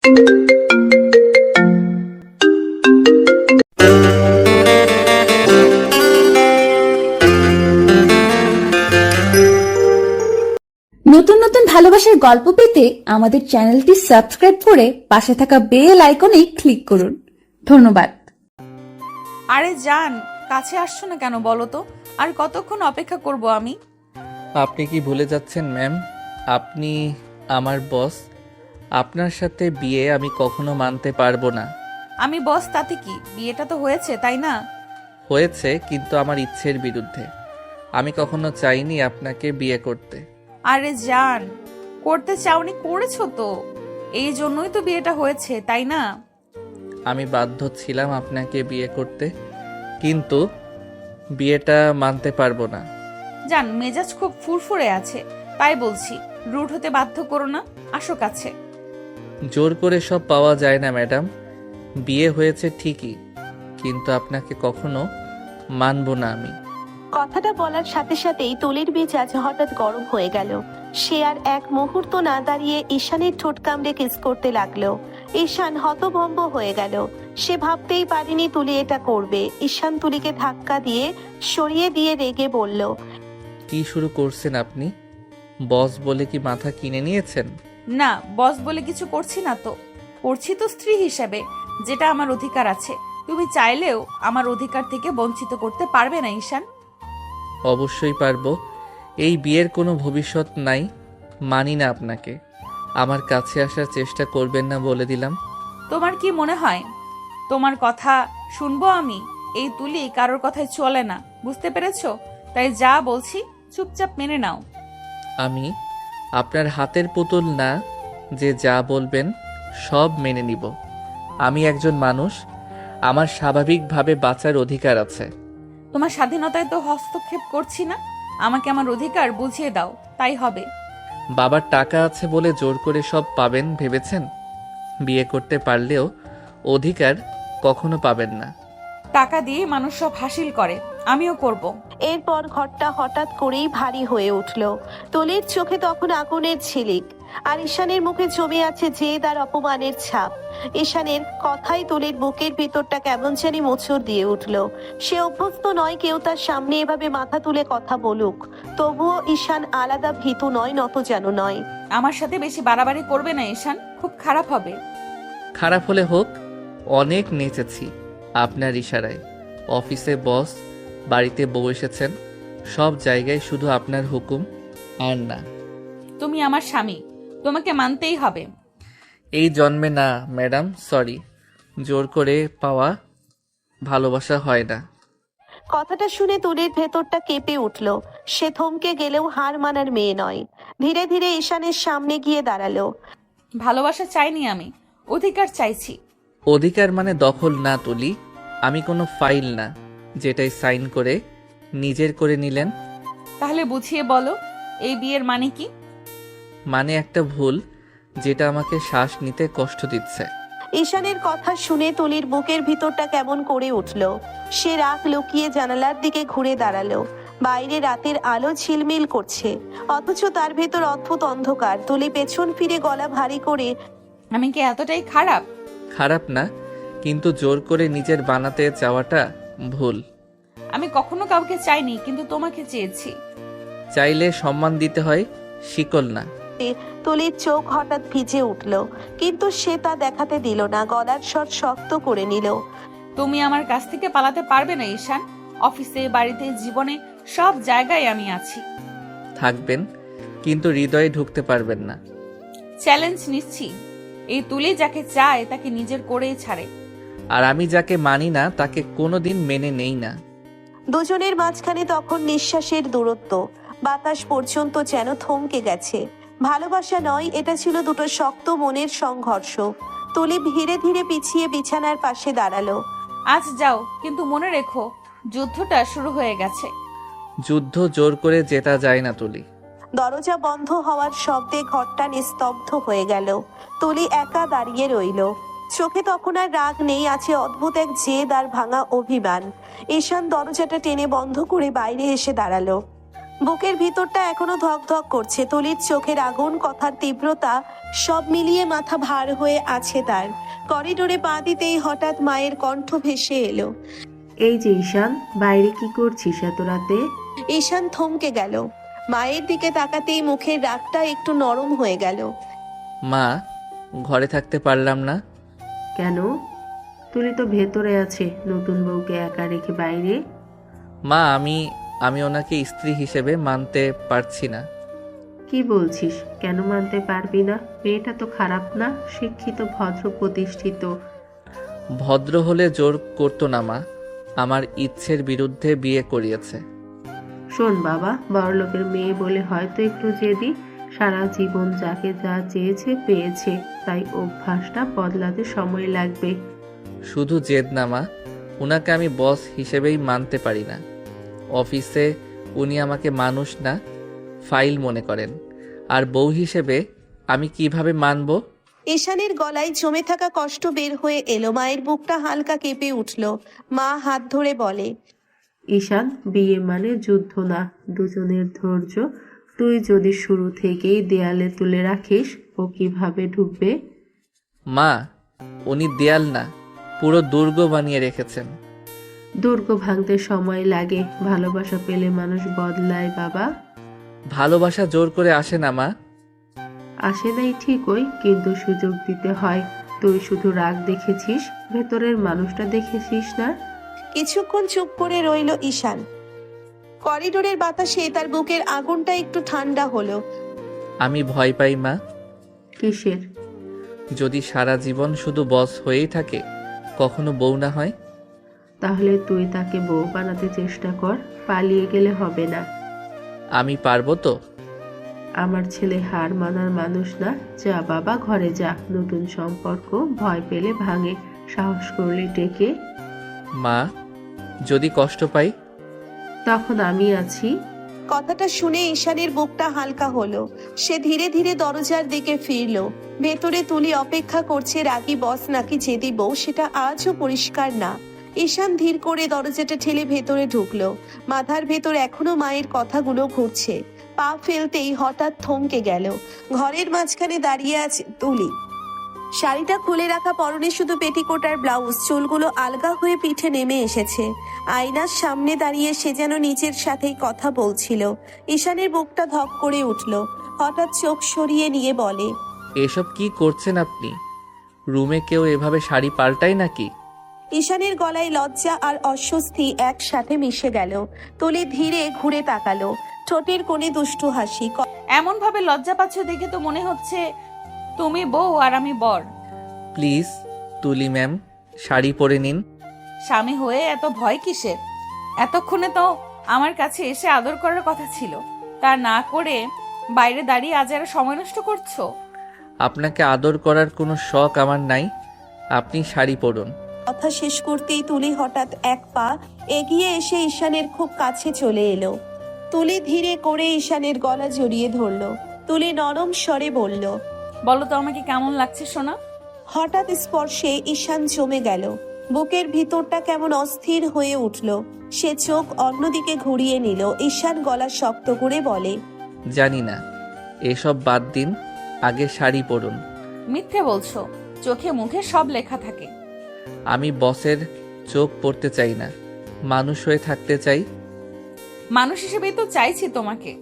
নতুন নতুন ভালোবাসার গল্প পেতে আমাদের চ্যানেলটি সাবস্ক্রাইব করে পাশে থাকা বেল আইকনে ক্লিক করুন। ধন্যবাদ। আরে জান, কাছে আসছো না কেন বলো তো? আর কতক্ষণ অপেক্ষা করব আমি? আপনি কি ভুলে যাচ্ছেন ম্যাম? আপনি আমার বস। আপনার সাথে বিয়ে আমি কখনো মানতে পারবো না। আমি বস তাতে কি? বিয়েটা তো হয়েছে, তাই না? হয়েছে, কিন্তু আমার ইচ্ছের বিরুদ্ধে। আমি কখনো চাইনি আপনাকে বিয়ে করতে। আরে জান, করতে চাওনি, করেছো তো। এই জন্যই তো বিয়েটা হয়েছে, তাই না? আমি বাধ্য ছিলাম আপনাকে বিয়ে করতে, কিন্তু বিয়েটা মানতে পারবো না। জান, মেজাজ খুব ফুরফুরে আছে, তাই বলছি। রুড হতে বাধ্য করো না, আসো কাছে। জোর করে সব পাওয়া যায় না ম্যাডাম। বিয়ে হয়েছে ঠিকই, কিন্তু আপনাকে কখনো মানবো না আমি। কথাটা বলার সাথে সাথেই তুলির মেজাজ হঠাৎ গরম হয়ে গেল। সে আর এক মুহূর্ত না দাঁড়িয়ে ঈশানের ঠোঁট কামড়ে কিস করতে লাগলো। ঈশান হতভম্ব হয়ে গেল। সে ভাবতেই পারেনি তুলি এটা করবে। ঈশান তুলিকে ধাক্কা দিয়ে সরিয়ে দিয়ে রেগে বলল, কি শুরু করছেন আপনি? বস বলে কি মাথা কিনে নিয়েছেন? না, বস বলে কিছু করছি না তো। করছি তো স্ত্রী হিসেবে, যেটা আমার অধিকার আছে। তুমি চাইলেও আমার অধিকার থেকে বঞ্চিত করতে পারবে না ঈশান। অবশ্যই পারবো। এই বিয়ের কোনো ভবিষ্যৎ নাই। মানি না আপনাকে। আমার কাছে আসার চেষ্টা করবেন না বলে দিলাম। তোমার কি মনে হয় তোমার কথা শুনবো আমি? এই তুলি কারোর কথায় চলে না, বুঝতে পেরেছো? তাই যা বলছি চুপচাপ মেনে নাও। আমি আপনার হাতের পুতুল না যে যা বলবেন সব মেনে নিব। আমি একজন মানুষ, আমার স্বাভাবিকভাবে বাঁচার অধিকার আছে। তোমার স্বাধীনতায় তো হস্তক্ষেপ করছি না। আমাকে আমার অধিকার বুঝিয়ে দাও, তাই হবে। বাবার টাকা আছে বলে জোর করে সব পাবেন ভেবেছেন? বিয়ে করতে পারলেও অধিকার কখনো পাবেন না। টাকা দিয়ে মানুষ সব হাসিল করে, আমিও করব। এরপর ঘরটা হঠাৎ করেই ভারী হয়ে উঠল। তুলির চোখে তখন আগুনের ঝিলিক, আর ঈশানের মুখে জমে আছে জেদ আর অপমানের ছাপ। ঈশানের কথাই তুলির বুকের ভিতরটা কেমন জানি মোচড় দিয়ে উঠল। সে অভ্যস্ত নয় কেউ তার সামনে এভাবে মাথা তুলে কথা বলুক। তবুও ঈশান আলাদা ভীতু নয়, নত যেন নয়। আমার সাথে বেশি বাড়াবাড়ি করবে না ঈশান, খুব খারাপ হবে। খারাপ হলে হোক, অনেক নেচেছি আপনার ইশারায়। অফিসে বস, বাড়িতে বউ এসেছেন, সব জায়গায় শুধু আপনার হুকুম আর না। তুমি আমার স্বামী, তোমাকে মানতেই হবে। এই জন্মে না ম্যাডাম, সরি। জোর করে পাওয়া ভালোবাসা হয় না। কথাটা শুনে তুলির ভেতরটা কেঁপে উঠল। সে থমকে গেলেও হার মানার মেয়ে নয়। ধীরে ধীরে ঈশানের সামনে গিয়ে দাঁড়ালো। ভালোবাসা চাইনি আমি, অধিকার চাইছি। অধিকার মানে দখল না তুলি। আমি কোনো ফাইল না যেটাই সাইন করে নিজের করে নিলেন। তাহলে বুঝিয়ে বলো, এই বিয়ের মানে কি? মানে একটা ভুল যেটা আমাকে শ্বাস নিতে কষ্ট দিচ্ছে। ঈশানের কথা শুনে তুলির বুকের ভিতরটা কেমন করে উঠল। সে রাগ লুকিয়ে জানালার দিকে ঘুরে দাঁড়ালো। বাইরে রাতের আলো ঝিলমিল করছে, অথচ তার ভেতর অদ্ভুত অন্ধকার। তুলি পেছন ফিরে গলা ভারী করে, আমি কি এতটাই খারাপ? খারাপ না, কিন্তু জোর করে নিজের বানাতে চাওয়াটা ভুল। আমি কখনো কাউকে চাইনি, কিন্তু তোমাকে চেয়েছি। চাইলে সম্মান দিতে হয়, শিকল না। তুলির চোখ হঠাৎ ভিজে উঠল, কিন্তু সে তা দেখাতে দিল না। গলার স্বর শক্ত করে নিল। তুমি আমার কাছ থেকে পালাতে পারবে না ঈশান। অফিসে, বাড়িতে, জীবনে সব জায়গায় আমি আছি। থাকবেন, কিন্তু হৃদয়ে ঢুকতে পারবেন না। চ্যালেঞ্জ নিচ্ছি, এই তুলি যাকে চায় তাকে নিজের করেই ছাড়ে। আর আমি যাকে মানি না তাকে কোনোদিন মেনে নেই না। দুজনের মাঝখানে তখন নিঃশ্বাসের দূরত্ব। বাতাস পর্যন্ত যেন থমকে গেছে। ভালোবাসা নয়, এটা ছিল দুটো শক্ত মনের সংঘর্ষ। তুলি ধীরে ধীরে পিছিয়ে বিছানার পাশে দাঁড়ালো। আজ যাও, কিন্তু মনে রেখো যুদ্ধটা শুরু হয়ে গেছে। যুদ্ধ জোর করে জেতা যায় না তুলি। দরজা বন্ধ হওয়ার শব্দে ঘরটা নিস্তব্ধ হয়ে গেল। তুলি একা দাঁড়িয়ে রইল। চোখে তখন আর রাগ নেই, আছে অদ্ভুত এক জেদ আর ভাঙা অভিমান। ঈশান দরজাটা টেনে বন্ধ করে বাইরে এসে দাঁড়ালো। বুকের ভিতরটা এখনো ধক ধক করছে। তুলির চোখের আগুন, কথার তীব্রতা সব মিলিয়ে মাথা ভার হয়ে আছে তার। করিডোরে পা দিতেই হঠাৎ মায়ের কণ্ঠ ভেসে এলো। এই যে ঈশান, বাইরে কি করছিস এত রাতে? ঈশান থমকে গেল। মায়ের দিকে তাকাতেই মুখের রাগটা একটু নরম হয়ে গেল। মা, ঘরে থাকতে পারলাম না। কেন? তুলি তো ভেতরে আছে, নতুন বউকে একা রেখে বাইরে? মা, আমি ওনাকে স্ত্রী হিসেবে মানতে পারছি না। কি বলছিস? কেন মানতে পারবি না? মেয়েটা তো খারাপ না, শিক্ষিত, ভদ্র, প্রতিষ্ঠিত। ভদ্র হলে জোর করতো না মা, আমার ইচ্ছের বিরুদ্ধে বিয়ে করিয়েছে। শোন বাবা, বড়লোকের মেয়ে বলে হয়তো একটু জেদি, সারা জীবন যাকে যা চেয়েছে পেয়েছে, তাই অভ্যাসটা বদলাতে সময় লাগবে। শুধু জেদ না মা, উনাকে আমি বস হিসেবেই মানতে পারি না। অফিসে উনি আমাকে মানুষ না, ফাইল মনে করেন, আর বউ হিসেবে আমি কিভাবে মানব? ঈশানের গলায় জমে থাকা কষ্ট বের হয়ে এলো। মায়ের বুকটা হালকা কেঁপে উঠল। মা হাত ধরে বলে, ঈশান, বিয়ে মানে যুদ্ধ না, দুজনের ধৈর্য। তুই যদি শুরু থেকেই দেয়ালে তুলে রাখিস, ও কিভাবে ঢুকবে? মা, উনি দেয়াল না, পুরো দুর্গ বানিয়ে রেখেছেন। দুর্গ ভাঙতে সময় লাগে, ভালোবাসা পেলে মানুষ বদলায় বাবা। ভালোবাসা জোর করে আসে না মা। আসে নাই ঠিকই, কিন্তু সুযোগ দিতে হয়। তুই শুধু রাগ দেখেছিস, ভেতরের মানুষটা দেখেছিস না। কিছুক্ষণ চুপ করে রইল ঈশান। করিডোরের বাতাসে তার বুকের আগুনটা একটু ঠান্ডা হলো। আমি ভয় পাই মা, কিসের? যদি সারা জীবন শুধু বস হয়েই থাকে, কখনো বউ না হয়। তাহলে তুই তাকে বউ বানাতে চেষ্টা কর, পালিয়ে গেলে হবে না। আমি পারবো তো? আমার ছেলে হার মানার মানুষ না। যা বাবা, ঘরে যা। নতুন সম্পর্ক ভয় পেলে ভাঙে, সাহস করলে টেকে। মা, যদি কষ্ট পাই? তখন আমি আছি। কথাটা শুনে ঈশানের বুকটা হালকা হলো। সে ধীরে ধীরে দরজার দিকে ফিরল। ভেতরে তুলি অপেক্ষা করছে। রাগী বস নাকি জেদি বউ, সেটা আজও পরিষ্কার না। ঈশান ধীর করে দরজাটা ঠেলে ভেতরে ঢুকলো। মাথার ভেতর এখনো মায়ের কথাগুলো ঘুরছে। পা ফেলতেই হঠাৎ থমকে গেল। ঘরের মাঝখানে দাঁড়িয়ে আছে তুলি। শাড়িটা খুলে রাখা, পরনে শুধু পেটিকোট আর ব্লাউজ, চুলগুলো আলগা হয়ে পিঠে নেমে এসেছে। আয়নার সামনে দাঁড়িয়ে সে যেন নিজের সাথেই কথা বলছিল। ঈশানের বুকটা ধক করে উঠল। হঠাৎ চোখ সরিয়ে নিয়ে বলে, এসব কি করছেন আপনি? রুমে কেউ এভাবে শাড়ি পাল্টায় নাকি? ঈশানের গলায় লজ্জা আর অস্বস্তি একসাথে মিশে গেল। তুলি ধীরে ঘুরে তাকালো। ঠোঁটের কোণে দুষ্টু হাসি। এমন ভাবে লজ্জা পাচ্ছ দেখে তো মনে হচ্ছে তুমি বউ আর আমি বর। প্লিজ তুলি ম্যাম, শাড়ি পরে নিন। স্বামী হয়ে এত ভয় কিসের? এতক্ষণে তো আমার কাছে এসে আদর করার কথা ছিল, তা না করে বাইরে দাঁড়িয়ে আজ আর সময় নষ্ট করছো। আপনাকে আদর করার কোনো শখ আমার নাই, আপনি শাড়ি পরুন। কথা শেষ করতেই তুলি হঠাৎ এক পা এগিয়ে এসে ঈশানের খুব কাছে চলে এলো। তুলি ধীরে করে ঈশানের গলা জড়িয়ে ধরলো। তুলি নরম স্বরে বলল, বলো তো আমাকে কেমন লাগছে সোনা? হঠাৎ স্পর্শে ঈশান জমে গেল। বুকের ভিতরটা কেমন অস্থির হয়ে উঠল। সে চোখ অন্যদিকে ঘুরিয়ে নিল। ঈশান গলা শক্ত করে বলে, জানি না, এসব বাদ দিন, আগে শাড়ি পরুন। মিথ্যে বলছো, চোখে মুখে সব লেখা থাকে। আমি বসের চোখ পড়তে চাই না, মানুষ হয়ে থাকতে চাই। মানুষ হিসেবেই তো চাইছি তোমাকে।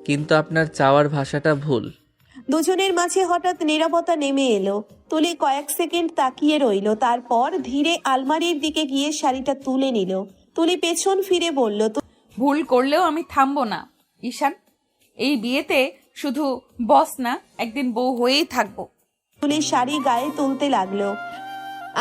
কিন্তু আপনার চাওয়ার ভাষাটা ভুল। দুজনের মাঝে হঠাৎ নীরবতা নেমে এলো। তুলি কয়েক সেকেন্ড তাকিয়ে রইল। তারপর ধীরে আলমারির দিকে গিয়ে শাড়িটা তুলে নিল। তুলি পেছন ফিরে বলল, ভুল করলেও আমি থামবো না ঈশান। এই বিয়েতে শুধু বস না, একদিন বউ হয়েই থাকবো। তুলি শাড়ি গায়ে তুলতে লাগলো।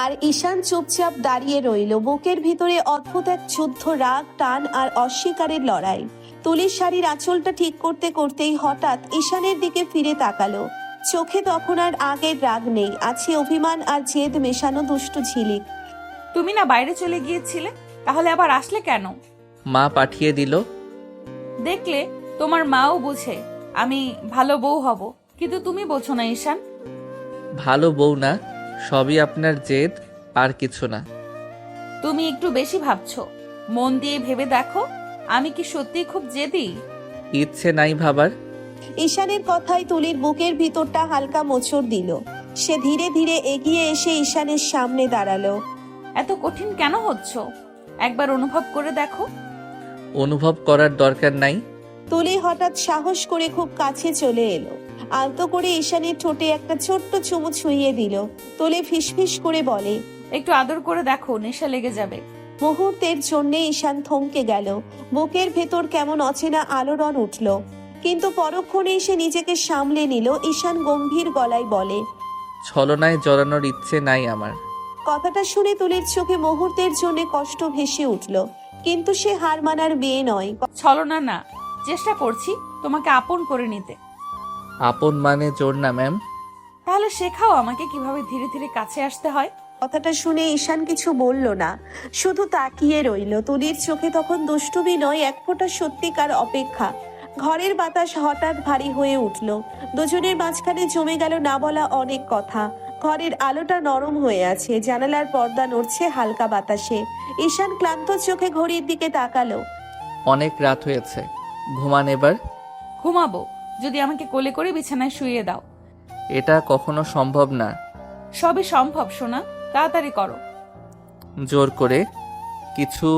আর ঈশান চুপচাপ দাঁড়িয়ে রইল। বুকের ভিতরে অদ্ভুত এক যুদ্ধ, রাগ, টান আর অস্বীকারের লড়াই। তুলির শাড়ির আঁচলটা ঠিক করতে করতেই হঠাৎ ঈশানের দিকে ফিরে তাকালো। চোখে তখন আর আগের রাগ নেই, আছে অভিমান আর জেদ মেশানো দুষ্টু ঝিলিক। তুমি না বাইরে চলে গিয়েছিলে, তাহলে আবার আসলে কেন? মা পাঠিয়ে দিল। দেখলে, তোমার মাও বুঝে আমি ভালো বউ হব, কিন্তু তুমি বোঝো না ঈশান। ভালো বউ না, সবই আপনার জেদ, আর কিছু না। তুমি একটু বেশি ভাবছো। মন দিয়ে ভেবে দেখো, আমি কি সত্যি খুব জেদি? ইচ্ছে নাই ভাবার। ঈশানের কথায় তুলির বুকের ভিতরটা হালকা মোচড় দিল। সে ধীরে ধীরে এগিয়ে এসে ঈশানের সামনে দাঁড়ালো। এত কঠিন কেন হচ্ছ? একবার অনুভব করে দেখো। অনুভব করার দরকার নাই। তুলি হঠাৎ সাহস করে খুব কাছে চলে এলো। আলতো করে ঈশানের ঠোঁটে একটা ছোট্ট চুমু ছুঁয়ে দিল। তুলি ফিসফিস করে বলে, একটু আদর করে দেখো, নেশা লেগে যাবে। মুহূর্তের জন্যে ঈশান থমকে গেল। বুকের ভেতর কেমন অচেনা আলোড়ন উঠল, কিন্তু পরক্ষণেই সে নিজেকে সামলে নিল। ঈশান গম্ভীর গলায় বলে, ছলনায় জড়ানোর ইচ্ছে নাই আমার। কথাটা শুনে তুলির চোখে মুহূর্তের জন্য কষ্ট ভেসে উঠল, কিন্তু সে হার মানার মেয়ে নয়। ছলনা না, চেষ্টা করছি তোমাকে আপন করে নিতে। আপন মানে জোর না ম্যাম। তাহলে শেখাও আমাকে কিভাবে ধীরে ধীরে কাছে আসতে হয়। কথাটা শুনে ঈশান কিছু বলল না, শুধু তাকিয়ে রইল। তুলির চোখে তখন দুষ্টুমি নয়, এক ফোঁটা সত্যিকার অপেক্ষা। ঘরের বাতাস হঠাৎ ভারী হয়ে উঠল। দুজনের মাঝখানে জমে গেল না বলা অনেক কথা। ঘরের আলোটা নরম হয়ে আছে, জানালার পর্দা নড়ছে হালকা বাতাসে। ঈশান ক্লান্ত চোখে ঘড়ির দিকে তাকালো। অনেক রাত হয়েছে, ঘুমান এবার। ঘুমাবো যদি আমাকে কোলে করে বিছানায় শুইয়ে দাও। এটা কখনো সম্ভব না। সবই সম্ভব সোনা, তাড়াতাড়ি করো। জোর করে কিছু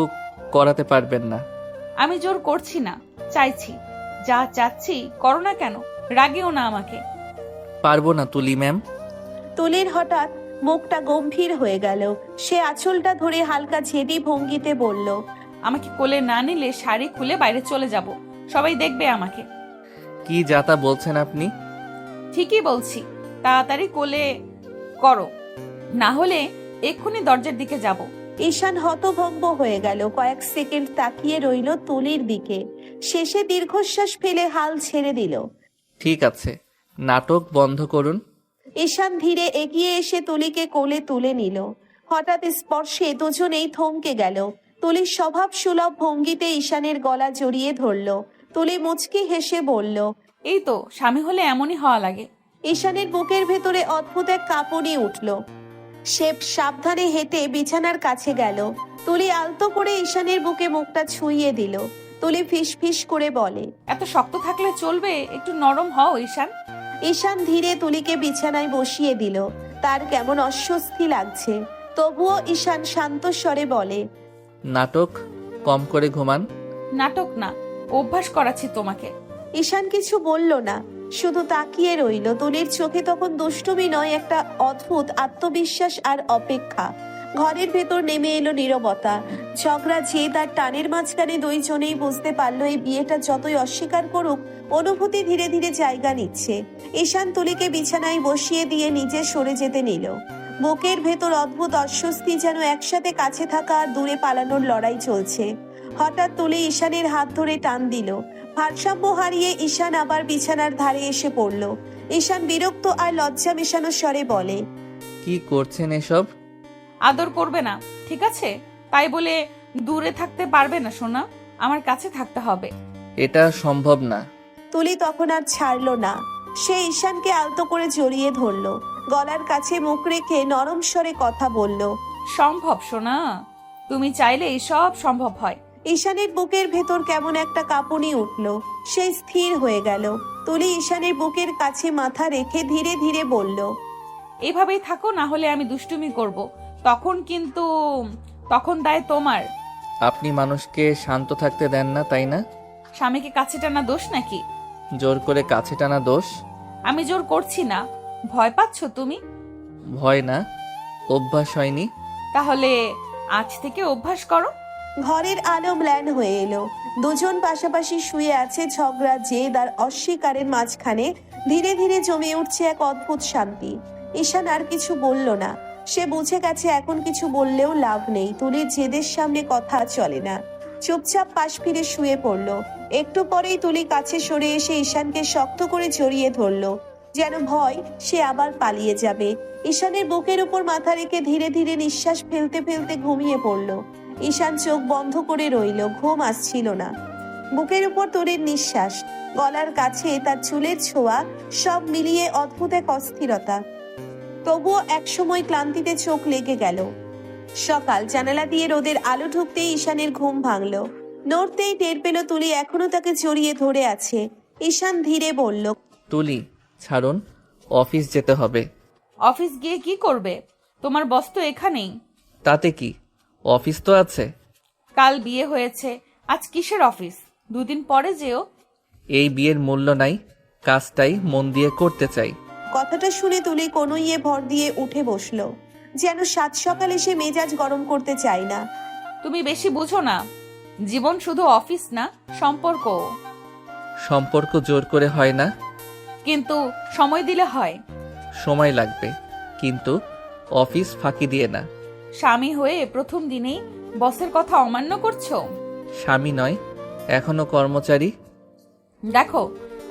করাতে পারবেন না। আমি জোর করছি না, চাইছি। যা চাচ্ছি করো না কেন, রাগেও না আমাকে। পারবো না তুলি ম্যাম। তুলির হঠাৎ মুখটা গম্ভীর হয়ে গেল। সে আঁচলটা ধরে হালকা ঝেদি ভঙ্গিতে বলল, আমাকে কোলে না নিলে শাড়ি খুলে বাইরে চলে যাব, সবাই দেখবে আমাকে। কি যাতা বলছেন আপনি? ঠিকই বলছি, তাড়াতাড়ি কোলে করো, না হলে এক্ষুনি দরজার দিকে যাব। ঈশান হতভম্ব হয়ে গেল। কয়েক সেকেন্ড তাকিয়ে রইল তুলির দিকে, শেষে দীর্ঘশ্বাস ফেলে হাল ছেড়ে দিল। ঠিক আছে, নাটক বন্ধ করুন। ঈশান ধীরে এগিয়ে এসে তুলিকে কোলে তুলে নিল। হঠাৎ স্পর্শে দুজনেই থমকে গেল। তুলির স্বভাব সুলভ ভঙ্গিতে ঈশানের গলা জড়িয়ে ধরল। তুলি মুচকি হেসে বলল, এই তো স্বামী হলে এমনই হওয়া লাগে। ঈশানের বুকের ভেতরে অদ্ভুত এক কাঁপুনি উঠল। সে সাবধানে হেঁটে বিছানার কাছে গেল। তুলি আলতো করে ঈশানের বুকে মুখটা ছুঁয়ে দিল। তুলি ফিস ফিস করে বলে, এত শক্ত থাকলে চলবে, একটু নরম হও ঈশান। ঈশান ধীরে তুলিকে বিছানায় বসিয়ে দিল। তার কেমন অস্বস্তি লাগছে, তবুও ঈশান শান্ত স্বরে বলে, নাটক কম করে ঘুমান। নাটক না, অভ্যাস করাচ্ছি তোমাকে। ঈশান কিছু বলল না, শুধু তাকিয়ে রইল। তুলির চোখে তখন দুষ্টুমি নয়, একটা অদ্ভুত আত্মবিশ্বাস আর অপেক্ষা। ঘরের ভেতর নেমে এলো নীরবতা। ঝগড়া জেদ আর টানের মাঝখানে দুইজনেই বুঝতে পারলো এই বিয়েটা যতই অস্বীকার করুক, অনুভূতি ধীরে ধীরে জায়গা নিচ্ছে। ঈশান তুলিকে বিছানায় বসিয়ে দিয়ে নিজে সরে যেতে নিল। বুকের ভেতর অদ্ভুত অস্বস্তি, যেন একসাথে কাছে থাকা আর দূরে পালানোর লড়াই চলছে। হঠাৎ তুলি ঈশানের হাত ধরে টান দিল। ভারসাম্য হারিয়ে ঈশান আবার বিছানার ধারে এসে পড়ল। ঈশান বিরক্ত আর লজ্জা মেশানো স্বরে বলে, কি করছেন এসব? আদর করবে না, ঠিক আছে? তাই বলে দূরে থাকতে পারবে না সোনা, আমার কাছে থাকতে হবে। এটা সম্ভব না। তুলি তখন আর ছাড়লো না। সে ঈশানকে আলতো করে জড়িয়ে ধরল। গলার কাছে মুখ রেখে নরম স্বরে কথা বলল, সম্ভব সোনা, তুমি চাইলে সব সম্ভব হয়। ঈশানের বুকের ভেতর কেমন একটা কাঁপুনি উঠল। সে স্থির হয়ে গেল। তুলি ঈশানের বুকের কাছে মাথা রেখে ধীরে ধীরে বলল, এভাবেই থাকো, না হলে আমি দুষ্টুমি করব, তখন দায় তোমার। আপনি মানুষকে শান্ত থাকতে দেন না, তাই না? স্বামীকে কাছে টানা দোষ নাকি? জোর করে কাছে টানা দোষ। আমি জোর করছি না। ভয় পাচ্ছ তুমি? ভয় না, অভ্যাস হয়নি। তাহলে আজ থেকে অভ্যাস করো। ঘরের আলো ম্লান হয়ে এলো। দুজন পাশাপাশি শুয়ে আছে। ঝগড়া জেদ আর অস্বীকারের মাঝখানে ধীরে ধীরে জমে উঠছে এক অদ্ভুত শান্তি। ঈশান আর কিছু বলল না। সে বুঝে গেছে এখন কিছু বললেও লাভ নেই। তুলির জেদের সামনে কথা চলে না। চুপচাপ পাশ ফিরে শুয়ে পড়ল। একটু পরেই তুলি কাছে সরে এসে ঈশানকে শক্ত করে জড়িয়ে ধরল, যেন ভয় সে আবার পালিয়ে যাবে। ঈশানের বুকের উপর মাথা রেখে ধীরে ধীরে নিঃশ্বাস ফেলতে ফেলতে ঘুমিয়ে পড়ল। ঈশান চোখ বন্ধ করে রইল, ঘুম আসছিল না। বুকের উপর তুলির নিঃশ্বাস, গলার কাছে তার চুলের ছোঁয়া, সব মিলিয়ে অদ্ভুত এক অস্থিরতা। তবুও একসময় ক্লান্তিতে চোখ লেগে গেল। সকাল, জানালা দিয়ে রোদের আলো ঢুকতেই ঈশানের ঘুম ভাঙল। নড়তেই টের পেল তুলি এখনো তাকে জড়িয়ে ধরে আছে। ঈশান ধীরে বলল, তুলি ছাড়ুন, অফিস যেতে হবে। অফিস গিয়ে কি করবে? তোমার বস তো এখানেই। তাতে কি, অফিস তো আছে। কাল বিয়ে হয়েছে, আজ কিসের অফিস? 2 দিন পরে যেও। এই বিয়ের মূল্য নাই, কাজটাই মন দিয়ে করতে চাই। কথাটা শুনে তুলি কনুইয়ে ভর দিয়ে উঠে বসলো, যেন সাত সকালে সে মেজাজ গরম করতে চায় না। তুমি বেশি বুঝো না, জীবন শুধু অফিস না, সম্পর্ক। সম্পর্ক জোর করে হয় না, কিন্তু সময় দিলে হয়। সময় লাগবে, কিন্তু অফিস ফাঁকি দিয়ে না। স্বামী হয়ে প্রথম দিনেই বসের কথা অমান্য করছো। স্বামী নয়, এখনো কর্মচারী। দেখো,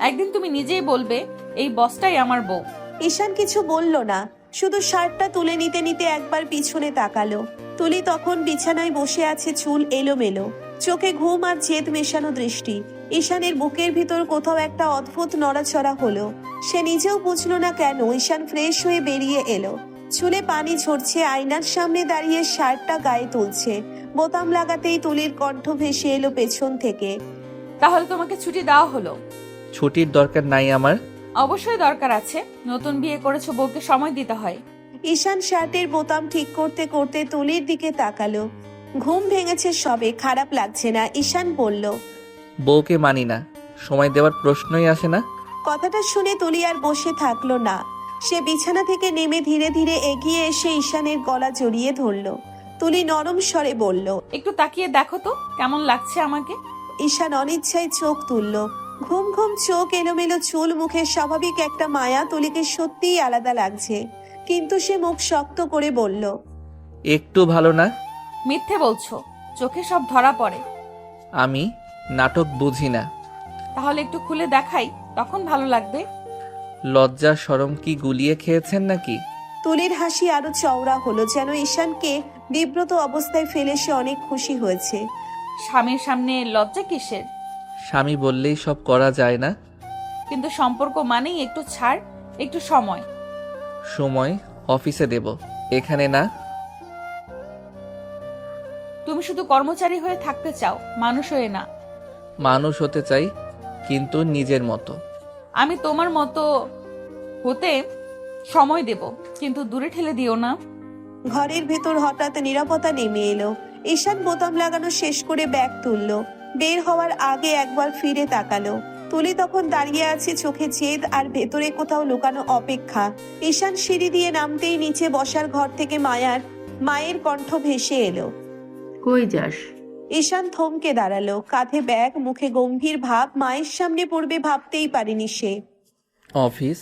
একদিন তুমি নিজেই বলবে এই বসটাই আমার বউ। ঈশান কিছু বলল না, শুধু শার্টটা তুলে নিতে নিতে একবার পিছনে তাকালো। তুলি তখন বিছানায় বসে আছে, চুল এলোমেলো, চোখে ঘুম আর জেদ মেশানো দৃষ্টি। ঈশানের বুকের ভিতর কোথাও একটা অদ্ভুত নড়াচড়া হলো। সে নিজেও বুঝলো না কেন। ঈশান ফ্রেশ হয়ে বেরিয়ে এলো, চুলে পানি ঝরছে, আয়নার সামনে দাঁড়িয়ে শার্টটা গায়ে তুলছে। বোতাম লাগাতেই তুলির কণ্ঠ ভেসে এলো পেছন থেকে, তাহলে তোমাকে ছুটি দেওয়া হলো? ছুটির দরকার নাই আমার। অবশ্যই দরকার আছে, নতুন বিয়ে করেছো, বউকে সময় দিতে হয়। ঈশান শার্টের বোতাম ঠিক করতে করতে তুলির দিকে তাকালো। ঘুম ভেঙেছে সবে, খারাপ লাগছে না। ঈশান বলল, বউকে মানি না, সময় দেওয়ার প্রশ্নই আসে না। কথাটা শুনে তুলি আর বসে থাকলো না। সে বিছানা থেকে নেমে ধীরে ধীরে এগিয়ে এসে ঈশানের গলা জড়িয়ে ধরলো। তুলি নরম স্বরে বলল, একটু তাকিয়ে দেখো তো কেমন লাগছে আমাকে। ঈশান অনিচ্ছায় চোখ তুলল। ঘুম ঘুম চোখ, এলোমেলো চুল, মুখে স্বাভাবিক একটা মায়া। তুলিকে সত্যিই আলাদা লাগছে, কিন্তু সে মুখ শক্ত করে বলল, একটু ভালো না। মিথ্যে বলছো, চোখে সব ধরা পড়ে। আমি নাটক বুঝি না। তাহলে একটু খুলে দেখাই, তখন ভালো লাগবে। লজ্জা শরম কি গুলিয়ে খেয়েছেন নাকি? তুলির হাসি আরো চওড়া হলো, যেন ঈশানকে বিব্রত অবস্থায় ফেলে সে অনেক খুশি হয়েছে। স্বামীর সামনে লজ্জা কিসের? স্বামী বললেই সব করা যায় না। কিন্তু সম্পর্ক মানেই একটু ছাড়, একটু সময়। সময় অফিসে দেব, এখানে না। তুমি শুধু কর্মচারী হয়ে থাকতে চাও, মানুষ হয়ে না। মানুষ হতে চাই, কিন্তু নিজের মতো। আমি তোমার মতো হতে সময় দেব, কিন্তু দূরে ঠেলে দিও না। ঘরের ভেতর হঠাৎ নীরবতা নেমে এলো। ঈশান বোতাম লাগানো শেষ করে ব্যাগ তুললো। বের হওয়ার আগে একবার ফিরে তাকালো। তুলি তখন দাঁড়িয়ে আছে, চোখে জেদ আর ভেতরে কোথাও লুকানো অপেক্ষা। ঈশান সিঁড়ি দিয়ে নামতেই নিচে বসার ঘর থেকে মায়ের কণ্ঠ ভেসে এলো। কই যাস? ঈশান থমকে দাঁড়ালো, কাঁধে ব্যাগ, মুখে গম্ভীর ভাব। মায়ের সামনে পড়বে ভাবতেই পারেনি সে। অফিস।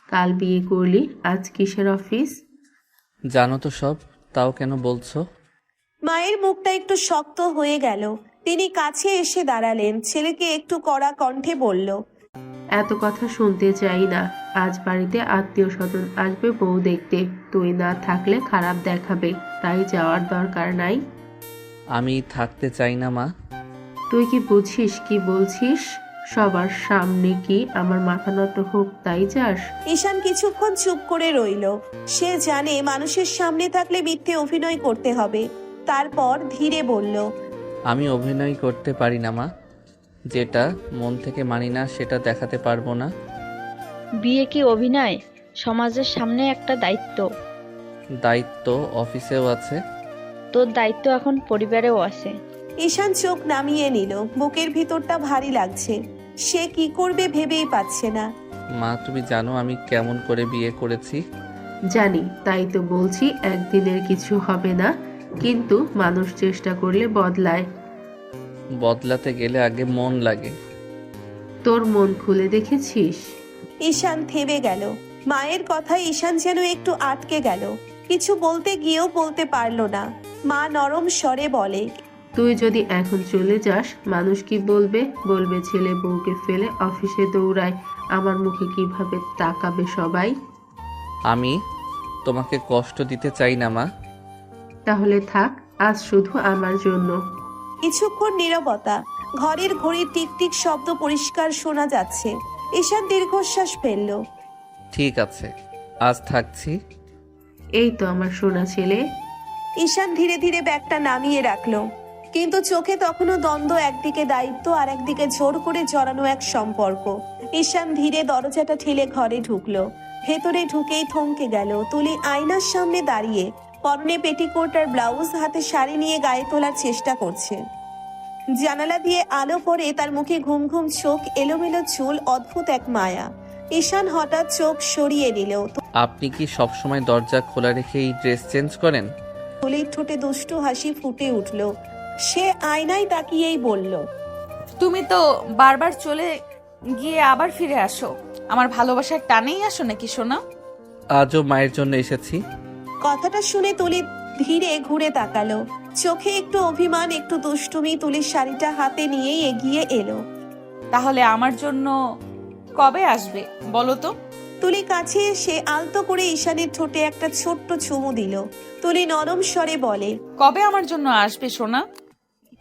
কাল বিয়ে করলি, আজ কিসের অফিস? জানো তো সব, তাও কেন বলছো? মায়ের মুখটা একটু শক্ত হয়ে গেল। তিনি কাছে এসে দাঁড়ালেন, ছেলেকে একটু কড়া কণ্ঠে বলল, এত কথা শুনতে চাই না। আজ বাড়িতে আত্মীয় স্বজন আসবে বউ দেখতে, তুই না থাকলে খারাপ দেখাবে, তাই যাওয়ার দরকার নাই। আমি থাকতে চাই না মা। তুই কি বুঝিস কি বলছিস? সবার সামনে কি আমার মাথা নত হোক তাই যাস? ঈশান কিছুক্ষণ চুপ করে রইল। সে জানে মানুষের সামনে থাকলে মিথ্যে অভিনয় করতে হবে। তারপর ধীরে বলল, আমি অভিনয় করতে পারি না মা। যেটা মন থেকে মানি না সেটা দেখাতে পারবো না। বিয়ে কি অভিনয়? সমাজের সামনে একটা দায়িত্ব। দায়িত্ব অফিসেও আছে। তোর দায়িত্ব এখন পরিবারেও আছে। ঈশান চোখ নামিয়ে নিল। বুকের ভিতরটা ভারী লাগছে, সে কি করবে ভেবেই পাচ্ছে না। মা তুমি জানো আমি কেমন করে বিয়ে করেছি? জানি, তাই তো বলছি একদিনের কিছু হবে না, কিন্তু মানুষ চেষ্টা করলে বদলায়। বদলাতে গেলে আগে মন লাগে। তোর মন খুলে দেখেছিস? ঈশান থেমে গেল। মায়ের কথায় ঈশান যেন একটু আটকে গেল। কিছু বলতে গিয়েও বলতে পারল না। মা নরম স্বরে বলে, তুই যদি এখন চলে যাস, মানুষ কি বলবে? বলবে ছেলে বউকে ফেলে অফিসে দৌড়ায়। আমার মুখে কিভাবে তাকাবে সবাই? আমি তোমাকে কষ্ট দিতে চাই না মা। তাহলে থাক, আজ শুধু আমার জন্য। কিছুক্ষণ নীরবতা। ঘরের ঘড়ির টিকটিক শব্দ পরিষ্কার শোনা যাচ্ছে। ঈশান দীর্ঘশ্বাস ফেলল। ঠিক আছে, আজ থাকছি। এই তো আমার সোনা ছেলে। ঈশান ধীরে ধীরে ব্যাগটা নামিয়ে রাখলো। কিন্তু চোখে তখনও দ্বন্দ্ব, একদিকে দায়িত্ব আর একদিকে জোর করে জড়ানো এক সম্পর্ক। ঈশান ধীরে দরজাটা ঠেলে ঘরে ঢুকলো। ভেতরে ঢুকেই থমকে গেল। তুলি আয়নার সামনে দাঁড়িয়ে, পরনে পেটিকোট আর ব্লাউজ, হাতে শাড়ি নিয়ে গায়ে তোলার চেষ্টা করছে। জানালা দিয়ে আলো পড়ে তার মুখে ঘুম ঘুম চোখ, এলোমেলো চুল, অদ্ভুত এক মায়া। ঈশান হঠাৎ চোখ সরিয়ে নিল। আপনি কি সবসময় দরজা খোলা রেখে এই ড্রেস চেঞ্জ করেন? তুলির ঠোঁটে দুষ্টু হাসি ফুটে উঠল। সে আয়নায় তাকিয়েই বলল, তুমি তো বারবার চলে গিয়ে আবার ফিরে আসো। আমার ভালোবাসার টানেই আসো নাকি সোনা? আজও মায়ের জন্য এসেছি। কথাটা শুনে তুলি ধীরে ঘুরে তাকালো। চোখে একটু অভিমান, একটু দুষ্টুমি। তুলির শাড়িটা হাতে নিয়েই এগিয়ে এলো। তাহলে আমার জন্য কবে আসবে বলো তো? তুলি কাছে এসে আলতো করে ঈশানের ঠোঁটে একটা ছোট্ট চুমু দিল। তুলি নরম স্বরে বলে, কবে আমার জন্য আসবে সোনা?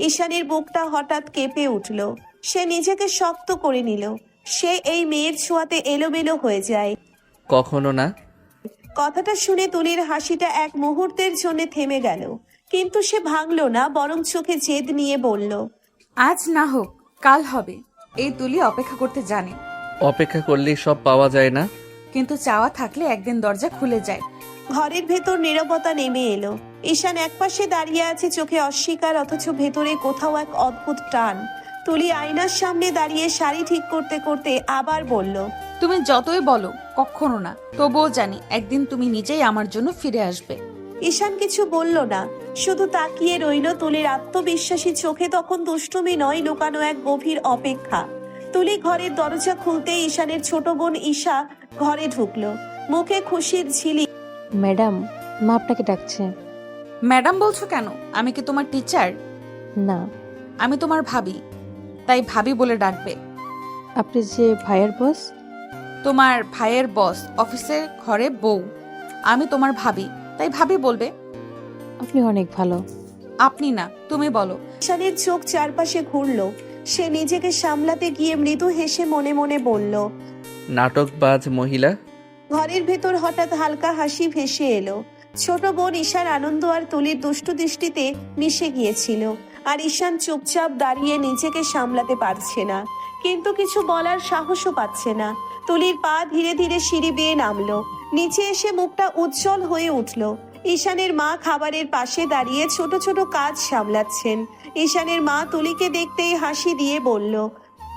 ঈশানের বুকটা হঠাৎ কেঁপে উঠল। সে নিজেকে শক্ত করে নিল। সে এই মেয়ের ছোঁয়াতে এলোমেলো হয়ে যায়। কখনো না। কথাটা শুনে তুলির হাসিটা এক মুহূর্তের জন্য থেমে গেল, কিন্তু সে ভাঙল না, বরং চোখে জেদ নিয়ে বলল, আজ না হোক কাল হবে। এই তুলি অপেক্ষা করতে জানে। অপেক্ষা করলেই সব পাওয়া যায় না। কিন্তু চাওয়া থাকলে একদিন দরজা খুলে যায়। ঘরের ভেতর নীরবতা নেমে এলো। ঈশান একপাশে দাঁড়িয়ে আছে, চোখে অস্বীকার, অথচ ভেতরে কোথাও এক অদ্ভুত টান। তুলি আয়নার সামনে দাঁড়িয়ে শাড়ি ঠিক করতে করতে আবার বলল, তুমি যতই বলো কখনো না, তবুও জানি একদিন তুমি নিজেই আমার জন্য ফিরে আসবে। ঈশান কিছু বলল না, শুধু তাকিয়ে রইল। তুলির আত্মবিশ্বাসী চোখে তখন দুষ্টুমি নয়, লুকানো এক গভীর অপেক্ষা। তুলি ঘরের দরজা খুলতে ঈশানের ছোট বোন ঈশা ঘরে ঢুকলো, মুখে খুশির ঝিলিক। ম্যাডাম, মা আপনাকে ডাকছে। ম্যাডাম বলছো কেন? আমি কি তোমার টিচার? না, আমি তোমার ভাবি, তাই ভাবি বলে ডাকবে। আপনি যে ভাইয়ের বস। তোমার ভাইয়ের বস অফিসের ঘরে বউ, আমি তোমার ভাবি, তাই ভাবি বলবে। আপনি অনেক ভালো। আপনি না, তুমি বলো। ঈশানের চোখ চারপাশে ঘুরলো। সে নিজেকে সামলাতে গিয়ে মৃদু হেসে মনে মনে বলল, নাটকবাজ মহিলা। ঘরের ভেতর হঠাৎ হালকা হাসি ভেসে এলো। ছোট বোন ঈশার আনন্দ আর তুলির দুষ্টু দৃষ্টিতে মিশে গিয়েছিল। আর ঈশান চুপচাপ দাঁড়িয়ে নিজেকে সামলাতে পারছে না, কিন্তু কিছু বলার সাহসও পাচ্ছে না। তুলির পা ধীরে ধীরে সিঁড়ি বেয়ে নামলো। নিচে এসে মুখটা উজ্জ্বল হয়ে উঠল। ঈশানের মা খাবারের পাশে দাঁড়িয়ে ছোট ছোট কাজ সামলাচ্ছেন। ঈশানের মা তুলিকে দেখতেই হাসি দিয়ে বলল,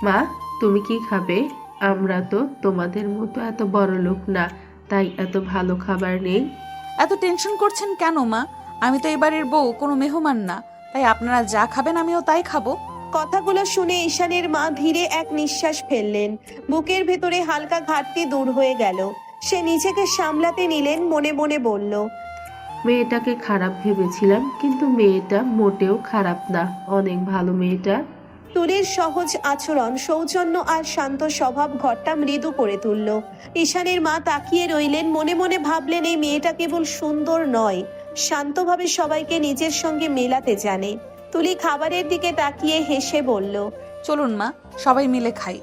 মা, তুমি কি খাবে? আমরা তো তোমাদের মতো এত বড় লোক না, তাই এত ভালো খাবার নেই। এত টেনশন করছেন কেন মা? আমি তো এবারের বউ, কোনো মেহমান না, তাই আপনারা যা খাবেন আমিও তাই খাবো। কথাগুলো শুনে ঈশানের মা ধীরে এক নিঃশ্বাস ফেললেন। বুকের ভেতরে হালকা ঘাটতি দূর হয়ে গেল। সে নিজেকে সামলাতে নিলেন, মনে মনে বলল, মেয়েটাকে খারাপ ভেবেছিলাম, কিন্তু মেয়েটা মোটেও খারাপ না, অনেক ভালো মেয়েটা। তুলির সহজ আচরণ, সৌজন্য আর শান্ত স্বভাব ঘরটা মৃদু করে তুলল। ঈশানের মা তাকিয়ে রইলেন, মনে মনে ভাবলেন এই মেয়েটা কেবল সুন্দর নয়, শান্তভাবে সবাইকে নিজের সঙ্গে মেলাতে জানে। তুলি খাবারের দিকে তাকিয়ে হেসে বলল, চলুন মা, সবাই মিলে খাই।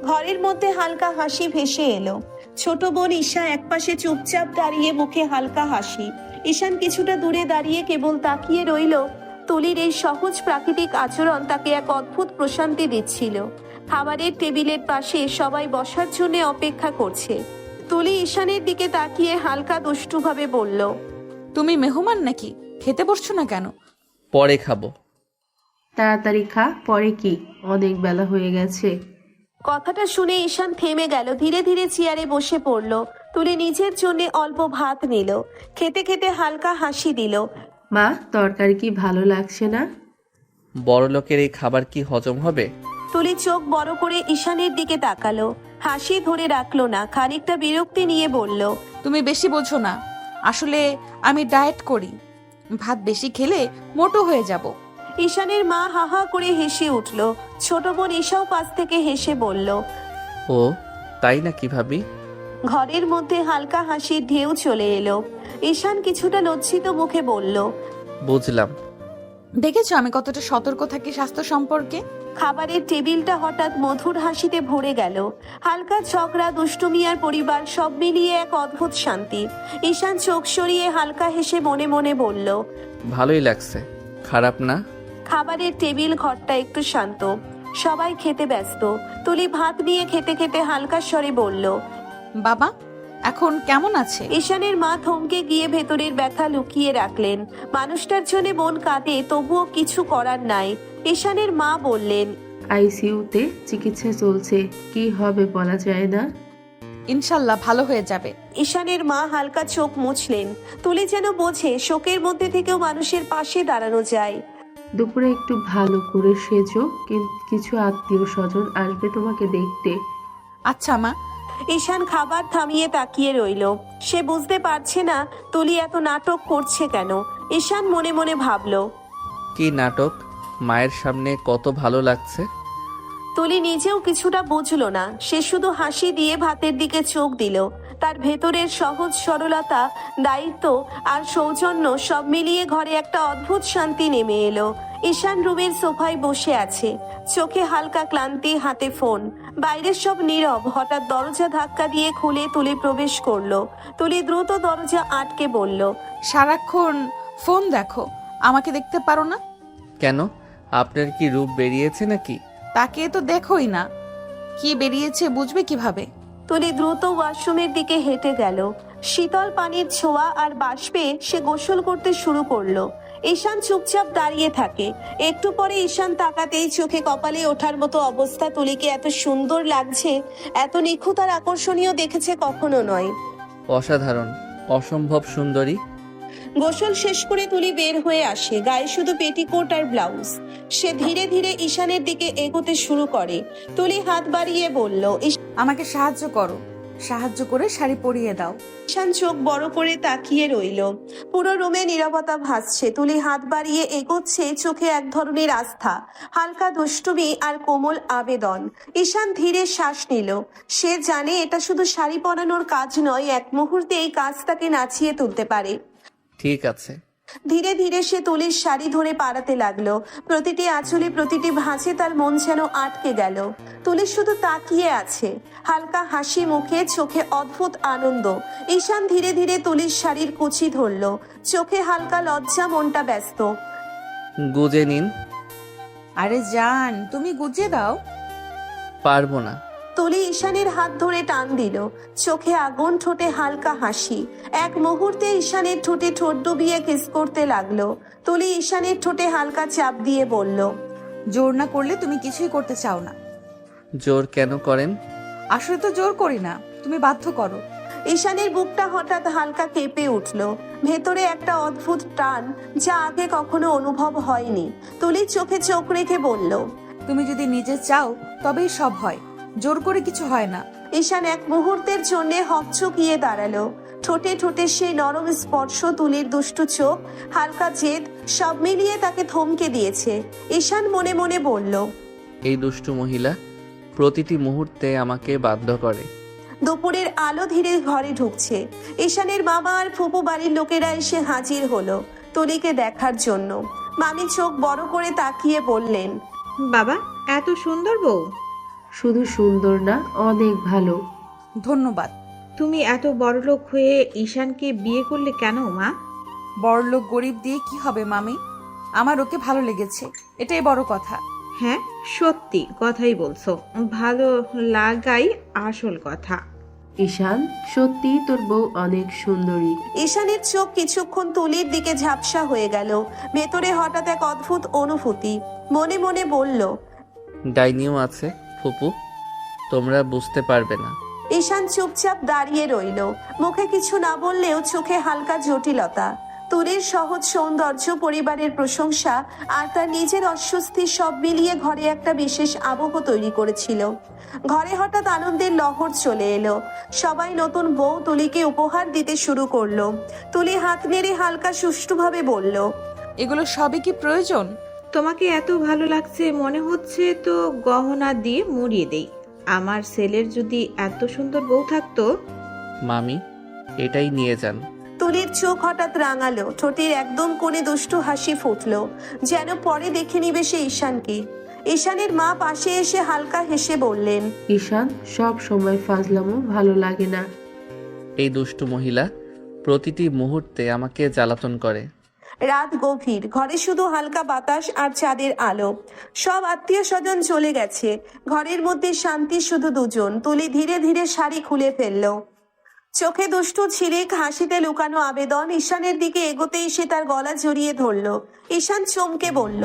ঘরের মধ্যে হালকা হাসি ভেসে এলো। ছোট বোন ঈশা একপাশে চুপচাপ দাঁড়িয়ে, মুখে হালকা হাসি। ঈশান কিছুটা দূরে দাঁড়িয়ে কেবল তাকিয়ে রইল। তুলির এই সহজ প্রাকৃতিক আচরণ তাকে এক অদ্ভুত প্রশান্তি দিচ্ছিল। খাবারের টেবিলের পাশে সবাই বসার জন্য অপেক্ষা করছে। তুলি ঈশানের দিকে তাকিয়ে হালকা দুষ্টুভাবে বলল, তুমি মেহমান নাকি? খেতে বসছো না কেন? পরে খাবো। তাড়াতাড়ি খা, পরে কি? অনেক বেলা হয়ে গেছে। কথাটা শুনে ঈশান থেমে গেল, ধীরে ধীরে চেয়ারে বসে পড়ল। তুলি নিজের জন্য অল্প ভাত নিল, খেতে খেতে হালকা হাসি দিল। মা, তরকারি কি ভালো লাগছে না? বড় লোকের এই খাবার কি হজম হবে? তুলি চোখ বড় করে ঈশানের দিকে তাকালো, হাসি ধরে রাখলো না, খানিকটা বিরক্তি নিয়ে বলল, তুমি বেশি বোঝো না। আসলে আমি ডায়েট করি, ভাত বেশি খেলে মোটো হয়ে যাব। ঈশানের মা হা হা করে হেসে উঠল। ছোট বোন ঈশাও পাশ থেকে হেসে বলল, ও তাই না কি ভাবি? ঘরের মধ্যে হালকা হাসির ঢেউ চলে এলো। ঈশান কিছুটা লজ্জিত মুখে বলল, বুঝলাম। দেখেছো আমি কতটা সতর্ক থাকি স্বাস্থ্য সম্পর্কে। খাবারের টেবিলটা হঠাৎ মধুর হাসিতে ভরে গেল। হালকা ঝগড়া, দুষ্টুমি আর পরিবার সব মিলিয়ে এক অদ্ভুত শান্তি। ঈশান চোখ সরিয়ে হালকা হেসে মনে মনে বলল, ভালোই লাগছে, খারাপ না। খাবারের টেবিল ঘরটা একটু শান্ত, সবাই খেতে ব্যস্ত। তুলি ভাত নিয়ে খেতে খেতে হালকা স্বরে বলল, বাবা এখন কেমন আছে? ঈশানের মা থমকে গিয়ে ভেতরের ব্যথা লুকিয়ে রাখলেন। মানুষটার জন্য মন কাঁদে, তবুও কিছু করার নাই। ঈশানের মা বললেন, আইসিইউতে চিকিৎসা চলছে, কি হবে বলা যায় না। ইনশাল্লাহ ভালো হয়ে যাবে। ঈশানের মা হালকা চোখ মুছলেন। তুলি যেন বোঝে শোকের মধ্যে থেকেও মানুষের পাশে দাঁড়ানো যায়। দুপুরে একটু ভালো করে সেজো, কিছু আত্মীয় স্বজন আসবে তোমাকে দেখতে। আচ্ছা মা। ঈশান খাবার থামিয়ে তাকিয়ে রইল। সে বুঝতে পারছে না তুলি এত নাটক করছে কেন। ঈশান মনে মনে ভাবল, কি নাটক? মায়ের সামনে কত ভালো লাগছে। তুলি নিজেও কিছুটা বুঝলো না। সে শুধু হাসি দিয়ে ভাতের দিকে চোখ দিল। তার ভেতরের সহজ সরলতা, দায়িত্ব আর সৌজন্য সব মিলিয়ে ঘরে একটা অদ্ভুত শান্তি নেমে এলো। ঈশান রুমের সোফায় বসে আছে, চোখে হালকা ক্লান্তি, হাতে ফোন। বাইরের সব নীরব। হঠাৎ দরজা ধাক্কা দিয়ে খুলে তুলি প্রবেশ করলো। তুলি দ্রুত দরজা আটকে বলল, সারাক্ষণ ফোন দেখো, আমাকে দেখতে পারো না? কেন, আপনার কি রূপ বেরিয়েছে নাকি? তাকে তো দেখোই না, কি বেরিয়েছে বুঝবে কিভাবে? তুলি দ্রুত ওয়াশরুমের দিকে হেঁটে গেল। শীতল পানির ছোঁয়া আর বাষ্পে সে গোসল করতে শুরু করলো। ঈশান চুপচাপ দাঁড়িয়ে থাকে। একটু পরে ঈশান তাকাতেই চোখে কপালে ওঠার মতো অবস্থা। তুলিকে এত সুন্দর লাগছে, এত নিখুঁত আর আকর্ষণীয় দেখেছে কখনো নয়। অসাধারণ, অসম্ভব সুন্দরী। গোসল শেষ করে তুলি বের হয়ে আসে, গায়ে শুধু পেটিকোট আর ব্লাউজ। সে ধীরে ধীরে ঈশানের দিকে এগোতে শুরু করে। তুলি হাত বাড়িয়ে বলল, আমাকে সাহায্য করো, সাহায্য করে শাড়ি পরিয়ে দাও। ঈশান চোখ বড় করে তাকিয়ে রইল। পুরো রুমে নীরবতা ভাসছে। তুলি হাত বাড়িয়ে এগোচ্ছে, চোখে এক ধরনের আস্থা, হালকা দুষ্টুমি আর কোমল আবেদন। ঈশান ধীরে শ্বাস নিল। সে জানে এটা শুধু শাড়ি পরানোর কাজ নয়, এক মুহূর্তে এই কাজ তাকে নাচিয়ে তুলতে পারে। ঠিক আছে। ধীরে ধীরে সে তুলির শাড়ি ধরে পাড়াতে লাগলো। প্রতিটি আঁচলে, প্রতিটি ভাঁজে তার মন যেন আটকে গেল। তুলি শুধু তাকিয়ে আছে, হালকা হাসি মুখে, চোখে অদ্ভুত আনন্দ। ঈশান ধীরে ধীরে তুলির শাড়ির কুচি ধরল, চোখে হালকা লজ্জা, মনটা ব্যস্ত। গুজে নিন। আরে জান, তুমি গুজিয়ে দাও। পারবো না। তুলি ঈশানের হাত ধরে টান দিল, চোখে আগুন, ঠোঁটে হালকা হাসি। এক মুহূর্তে ঈশানের ঠোঁটে ঠোঁট ডুবিয়ে কিস করতে লাগলো। তুলি ঈশানের ঠোঁটে হালকা চাপ দিয়ে বলল, জোর না করলে তুমি কিছুই করতে চাও না। জোর কেন করেন? আসলে তো জোর করি না, তুমি বাধ্য করো। ঈশানের বুকটা হঠাৎ হালকা কেঁপে উঠল। ভেতরে একটা অদ্ভুত টান, যা আগে কখনো অনুভব হয়নি। তুলি চোখে চোখ রেখে বলল, তুমি যদি নিজে চাও তবেই সব হয়, জোর করে কিছু হয় না। ঈশান এক মুহূর্তের জন্য হকচকিয়ে দাঁড়ালো। ঠোঁটে ঠোঁটে সেই নরম স্পর্শ, তুলির দুষ্টু চোখ, হালকা জেদ, সব মিলিয়ে তাকে থমকে দিয়েছে। ঈশান মনে মনে বলল, এই দুষ্টু মহিলা প্রতিটি মুহূর্তে আমাকে বাধ্য করে। দুপুরের আলো ধীরে ঘরে ঢুকছে। ঈশানের বাবা আর ফুপু বাড়ির লোকেরা এসে হাজির হলো তুলিকে দেখার জন্য। মামি চোখ বড় করে তাকিয়ে বললেন, বাবা এত সুন্দর বউ। শুধু সুন্দর না, অনেক ভালো। ধন্যবাদ। তুমি এত বড়লোক হয়ে ঈশানকে বিয়ে করলে কেন মা? বড়লোক গরিব দিয়ে কি হবে মামি, আমার ওকে ভালো লেগেছে, এটাই বড় কথা। হ্যাঁ সত্যি কথাই বলছো, ভালো লাগাই আসল কথা। ঈশান, সত্যি তোর বউ অনেক সুন্দরী। ঈশানের চোখ কিছুক্ষণ তুলির দিকে ঝাপসা হয়ে গেল। ভেতরে হঠাৎ এক অদ্ভুত অনুভূতি। মনে মনে বলল, ডাইনিও আছে ফুপু, তোমরা বুঝতে পারবে না। ঈশান চুপচাপ দাঁড়িয়ে রইল, মুখে কিছু না বললেও চোখে হালকা জটিলতা। তুলির সহজ সৌন্দর্য, পরিবারের প্রশংসা আর তার নিজের অস্বস্তি সব মিলিয়ে ঘরে একটা বিশেষ আবহ তৈরি করেছিল। ঘরে হঠাৎ আনন্দের লহর চলে এলো। সবাই নতুন বউ তুলিকে উপহার দিতে শুরু করলো। তুলি হাত নেড়ে হালকা সুষ্ঠুভাবে বলল, এগুলো সবই কি প্রয়োজন? তোমাকে এত ভালো লাগছে মনে হচ্ছে তো গহনা দিয়ে মুড়িয়ে দেই। আমার ছেলের যদি এত সুন্দর বউ থাকতো। মামি, এটাই নিয়ে যান। তুলির চোখ হঠাৎ রাঙালো, ঠোঁটের একদম কোণে দুষ্টু হাসি ফুটলো, যেন পরে দেখে নিবে সে ঈশানকে। ঈশানের মা পাশে এসে হালকা হেসে বললেন, ঈশান, সব সময় ফাজলামো ভালো লাগে না। এই দুষ্টু মহিলা প্রতিটি মুহূর্তে আমাকে জ্বালাতন করে। রাত গভীর, ঘরে শুধু হালকা বাতাস আর চাঁদের আলো। সব আত্মীয় স্বজন চলে গেছে, ঘরের মধ্যে শান্তি শুধু দুজন। তুলি ধীরে ধীরে শাড়ি খুলে ফেললো। চোখে দুষ্টু ছিরিক, হাসিতে লুকানো আবেদন। ঈশানের দিকে এগোতেই সে তার গলা জড়িয়ে ধরলো। ঈশান চমকে বলল,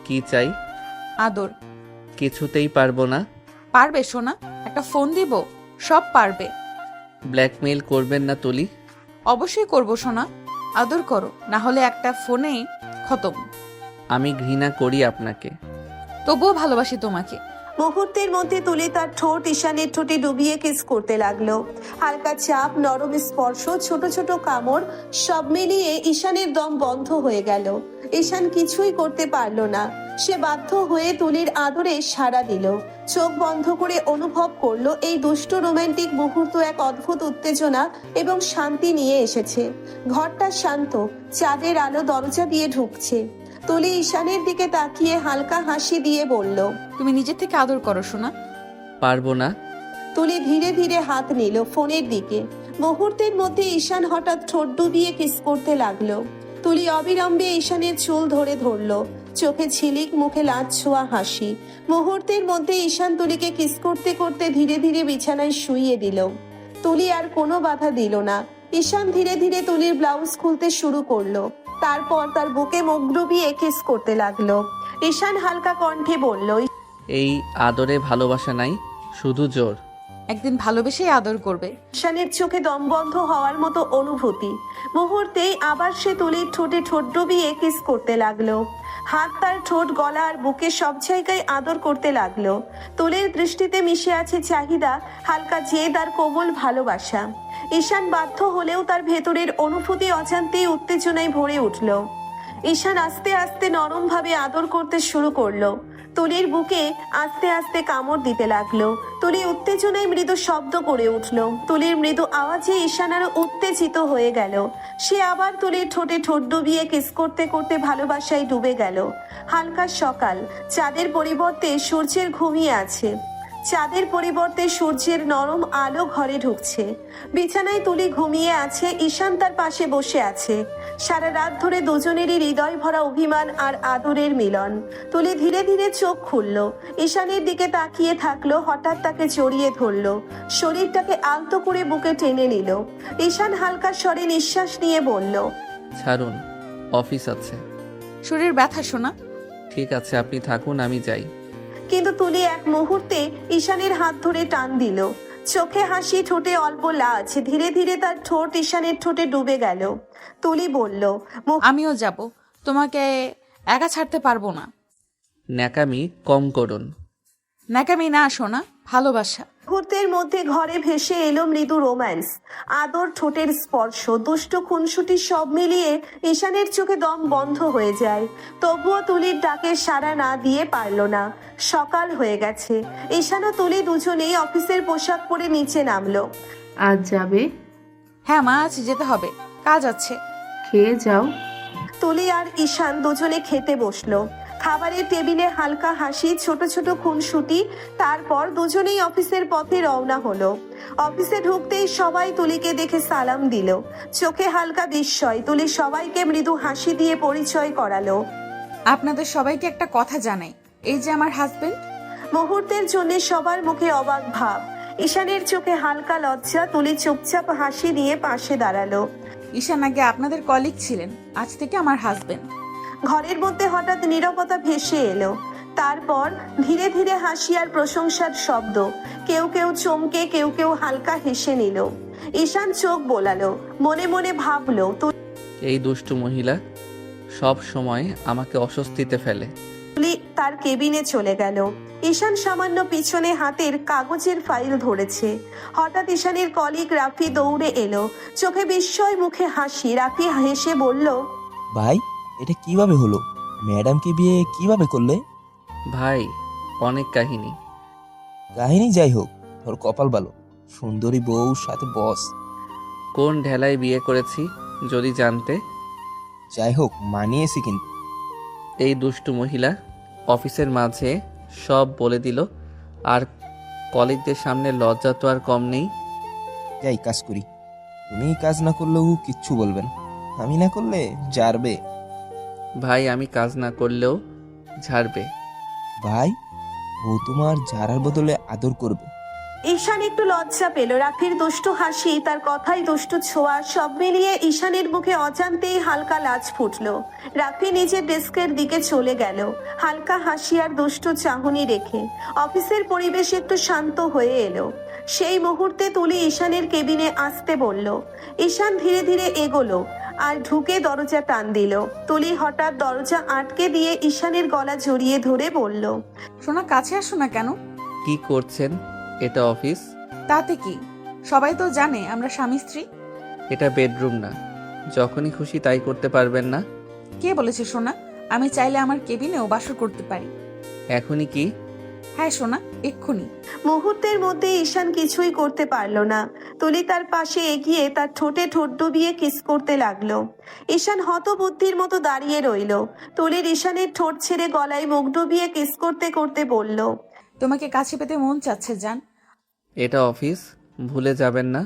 কি চাই? আদর। কিছুতেই পারবো না। পারবে সোনা, একটা ফোন দিব, সব পারবে। ব্ল্যাকমেইল করবেন না তুলি। অবশ্যই করব সোনা, আদর করো, না হলে একটা ফোনে খতম। আমি ঘৃণা করি আপনাকে। তবুও ভালোবাসি তোমাকে। মুহূর্তের মধ্যে তুলি তার ঠোঁট ঈশানের ঠোঁটে ডুবিয়ে কিস করতে লাগলো। হালকা চাপ, নরম স্পর্শ, ছোট ছোট কামড়, সব মিলিয়ে ঈশানের দম বন্ধ হয়ে গেল। ঈশান কিছুই করতে পারলো না। সে বাধ্য হয়ে তুলির আদরে সাড়া দিল। চোখ বন্ধ করে অনুভব করলো এই দুষ্ট রোমান্টিক মুহূর্ত এক অদ্ভুত উত্তেজনা এবং শান্তি নিয়ে এসেছে। ঘরটা শান্ত, চাঁদের আলো দরজা দিয়ে ঢুকছে। তুলি ঈশানের দিকে তাকিয়ে হালকা হাসি দিয়ে বলল, তুমি নিজে থেকে আদর করো সোনা। পারবো না। তুলি ধীরে ধীরে হাত নিল ফোনের দিকে। মুহূর্তের মধ্যে ঈশান হঠাৎ ঠোঁট ডুবিয়ে কিস করতে লাগলো। তুলি অবিলম্বে ঈশানের চুল ধরে ধরলো। চোখে ঝিলিক, মুখে লাজ ছোঁয়া হাসি। মুহূর্তের মধ্যে ঈশান তুলিকে কিস করতে করতে ধীরে ধীরে বিছানায় শুইয়ে দিল। তুলি আর কোনো বাধা দিল না। ঈশান ধীরে ধীরে তুলির ব্লাউজ খুলতে শুরু করলো। তারপর তার বুকে মুখ ডুবিয়ে কিস করতে লাগলো। ঈশান হালকা কণ্ঠে বলল, এই আদরে ভালোবাসা নাই, শুধু জোর। একদিন ভালোবেসেই আদর করবে। ঈশানের চোখে দম বন্ধ হওয়ার মতো অনুভূতি। মুহূর্তেই আবার সে তুলির ঠোঁটে ঠোঁট ডুবিয়ে কিস করতে লাগলো। হাত তার ঠোঁট, গলা আর বুকে সব জায়গায় আদর করতে লাগলো। তুলির দৃষ্টিতে মিশে আছে চাহিদা, হালকা জেদ আর কোমল ভালোবাসা। ঈশান বাধ্য হলেও তার ভেতরের অনুভূতি অজান্তেই উত্তেজনায় ভরে উঠল। ঈশান আস্তে আস্তে নরম ভাবে আদর করতে শুরু করলো। তুলির বুকে আস্তে আস্তে কামড় দিতে লাগলো। তুলি উত্তেজনায় মৃদু শব্দ করে উঠল। তুলির মৃদু আওয়াজে ঈশান আরো উত্তেজিত হয়ে গেল। সে আবার তুলির ঠোঁটে ঠোঁট ডুবিয়ে কিস করতে করতে ভালোবাসায় ডুবে গেল। হালকা সকাল, চাঁদের পরিবর্তে সূর্যের ঘুমিয়ে আছে। চাঁদের পরিবর্তে সূর্যের নরম আলো ঘরে ঢুকছে। বিছানায় তুলি ঘুমিয়ে আছে, ঈশান তার পাশে বসে আছে। সারা রাত ধরে দুজনেরই হৃদয় ভরা অভিমান আর আদরের মিলন। তুলি ধীরে ধীরে চোখ খুলল, ঈশানের দিকে তাকিয়ে থাকলো। হঠাৎ তাকে জড়িয়ে ধরলো, শরীরটাকে আলতো করে বুকে টেনে নিল। ঈশান হালকা স্বরে নিঃশ্বাস নিয়ে বলল, ছাড়ুন, অফিস আছে। শরীর ব্যথা সোনা। ঠিক আছে, আপনি থাকুন, আমি যাই। কিন্তু তুলি এক মুহূর্তে ঈশানের হাত ধরে টান দিল। চোখে হাসি, ঠোঁটে অল্প লাজ। ধীরে ধীরে তার ঠোঁট ঈশানের ঠোঁটে ডুবে গেল। তুলি বলল, আমিও যাব, তোমাকে একা ছাড়তে পারবো না। ন্যাকামি কম করুন। ন্যাকামি না সোনা, ভালোবাসা। মুহূর্তের মধ্যে ঘরে ভেসে এলো মৃদু রোম্যান্স, আদর, ঠোঁটের স্পর্শ, দুষ্টু খুনসুটি, সব মিলিয়ে ঈশানের চোখে দম বন্ধ হয়ে যায়। তবুও তুলির ডাকে সাড়া না দিয়ে পারল না। সকাল হয়ে গেছে। ঈশান ও তুলি দুজনেই অফিসের পোশাক পরে নিচে নামলো। আজ যাবে? হ্যাঁ মা, আজ যেতে হবে, কাজ আছে। খেয়ে যাও। তুলি আর ঈশান দুজনে খেতে বসলো। খাবারের টেবিলে হালকা হাসি, ছোট ছোট খুনসুটি। তারপর দুজনেই অফিসের পথে রওনা হলো। অফিসে ঢুকতেই সবাই তুলিকে দেখে সালাম দিল। চোখে হালকা বিস্ময়। তুলি সবাইকে মৃদু হাসি দিয়ে পরিচয় করালো। আপনাদের সবাইকে একটা কথা জানাই, এই যে আমার হাজবেন্ড। মুহূর্তের জন্য সবার মুখে অবাক ভাব। ঈশানের চোখে হালকা লজ্জা। তুলি চুপচাপ হাসি দিয়ে পাশে দাঁড়ালো। ঈশান আগে আপনাদের কলিগ ছিলেন, আজ থেকে আমার হাজবেন্ড। ঘরের মধ্যে হঠাৎ নীরবতা ভেসে এলো। তারপর ধীরে ধীরে হাসি আর প্রশংসার শব্দ। কেউ কেউ চমকে, কেউ কেউ হালকা হেসে নিল। ঈশান চোখ বোলালো, মনে মনে ভাবলো, এই দুষ্টু মহিলা সব সময় আমাকে অস্বস্তিতে ফেলে। তুলি তার কেবিনে চলে গেল। ঈশান সামান্য পিছনে হাতের কাগজের ফাইল ধরেছে। হঠাৎ ঈশানের কলিগ রাফি দৌড়ে এলো। চোখে বিস্ময়, মুখে হাসি। রাফি হেসে বলল, ভাই, এটা কিভাবে হলো? ম্যাডামকে বিয়ে কিভাবে করলে? ভাই, অনেক কাহিনী। কাহিনী যাই হোক, তোর কপাল ভালো, সুন্দরী বউ, সাথে বস। কোন ঢেলায় বিয়ে করেছি যদি জানতে। যাই হোক, মানিয়েছি কিন্তু। এই দুষ্টু মহিলা অফিসের মাঝে সব বলে দিল, আর কলিগদের সামনে লজ্জা তো আর কম নেই। যাই কাজ করি, তুমি কাজ না করলেও কিচ্ছু বলবে না। আমি না করলে জারবে। ভাই আমি কাজ না করলেও ঝাড়বে। ভাই, ও তোমার জারার বদলে আদর করবে। ঈশান একটু লজ্জা পেল। রাফির দুষ্টু হাসি, তার কথাই দুষ্টু ছোঁয়া, সব মিলিয়ে ঈশানের মুখে অজান্তেই হালকা লাজ ফুটলো। রাফি নিজের ডেস্কের দিকে চলে গেল, হালকা হাসি আর দুষ্টু চাহনি রেখে। অফিসের পরিবেশ একটু শান্ত হয়ে এলো। সেই মুহূর্তে তুলি ঈশানের কেবিনে আসতে বলল। ঈশান ধীরে ধীরে এগোলো আর ঢুকে দরজা টান দিল। তুলি হঠাৎ দরজা আটকে দিয়ে ঈশানের গলা জড়িয়ে ধরে বলল, সোনা কাছে আসো না কেন? কি করছেন? এটা অফিস। তাতে কি, সবাই তো জানে আমরা স্বামী স্ত্রী। এটা বেডরুম না, যখনই খুশি তাই করতে পারবেন না। কে বলেছে সোনা? আমি চাইলে আমার কেবিনেও বাসর করতে পারি। এখনই কি? হ্যাঁ সোনা, এক্ষুনি। মুহূর্তের মধ্যে ঈশান কিছুই করতে পারল না। তুলি তার পাশে এগিয়ে তার ঠোঁটে ঠোঁট ডুবিয়ে কিস করতে লাগলো। ঈশান হতবুদ্ধির মতো দাঁড়িয়ে রইল। তুলির ঈশানের ঠোঁট ছেড়ে গলায় মুখ ডুবিয়ে কিস করতে করতে বলল, তোমাকে কাছে পেতে মন চাচ্ছে জান। এটা অফিস, ভুলে যাবেন না।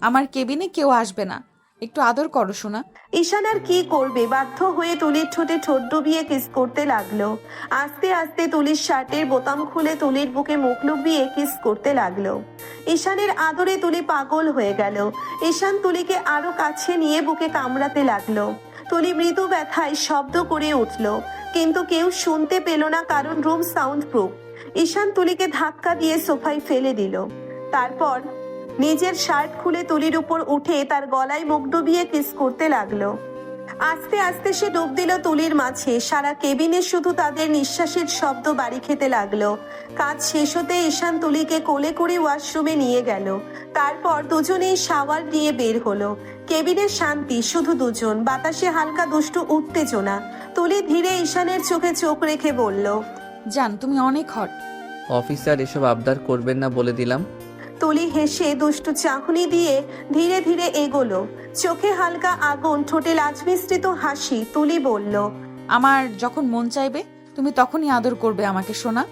আমার কেবিনে কেউ আসবে না, একটু আদর করো সোনা। ঈশান আর কি করবে, বাধ্য হয়ে তুলির ঠোঁটে ঠোঁট ডুবিয়ে কিস করতে লাগলো। আস্তে আস্তে তুলির শার্টের বোতাম খুলে তুলির বুকে মুখ ডুবিয়ে কিস করতে লাগলো। ঈশানের আদরে তুলি পাগল হয়ে গেল। ঈশান তুলিকে আরো কাছে নিয়ে বুকে কামড়াতে লাগলো। তুলি মৃদু ব্যথায় শব্দ করে উঠল, কিন্তু কেউ শুনতে পেল না, কারণ রুম সাউন্ড প্রুফ। ঈশান তুলিকে ধাক্কা দিয়ে সোফায় ফেলে দিল। তারপর নিজের শার্ট খুলে তুলির উপর উঠে তার গলায় মুখ ডুবিয়ে কিস করতে লাগলো। আস্তে আস্তে সে ডুব দিল তুলির মাঝে। সারা কেবিনে শুধু তাদের নিঃশ্বাসের শব্দ বাড়ি খেতে লাগলো। কাজ শেষ হতে ঈশান তুলিকে কোলে করে ওয়াশরুমে নিয়ে গেল। তারপর দুজনেই শাওয়ার নিয়ে বের হলো। কেবিনের শান্তি, শুধু দুজন, বাতাসে হালকা দুষ্টু উত্তেজনা। তুলি ধীরে ঈশানের চোখে চোখ রেখে বলল, জান তুমি অনেক হট। অফিসার এসব আবদার করবেন না বলে দিলাম। তুলি হেসে দুষ্টু চাহনি দিয়ে ধীরে ধীরে এগোলো। চোখে হালকা আগুন, ঠোঁটে লাজ মিশ্রিত হাসি। তুলি বলল, আমার যখন মন চাইবে তুমি তখনই আদর করবে আমাকে সোনা।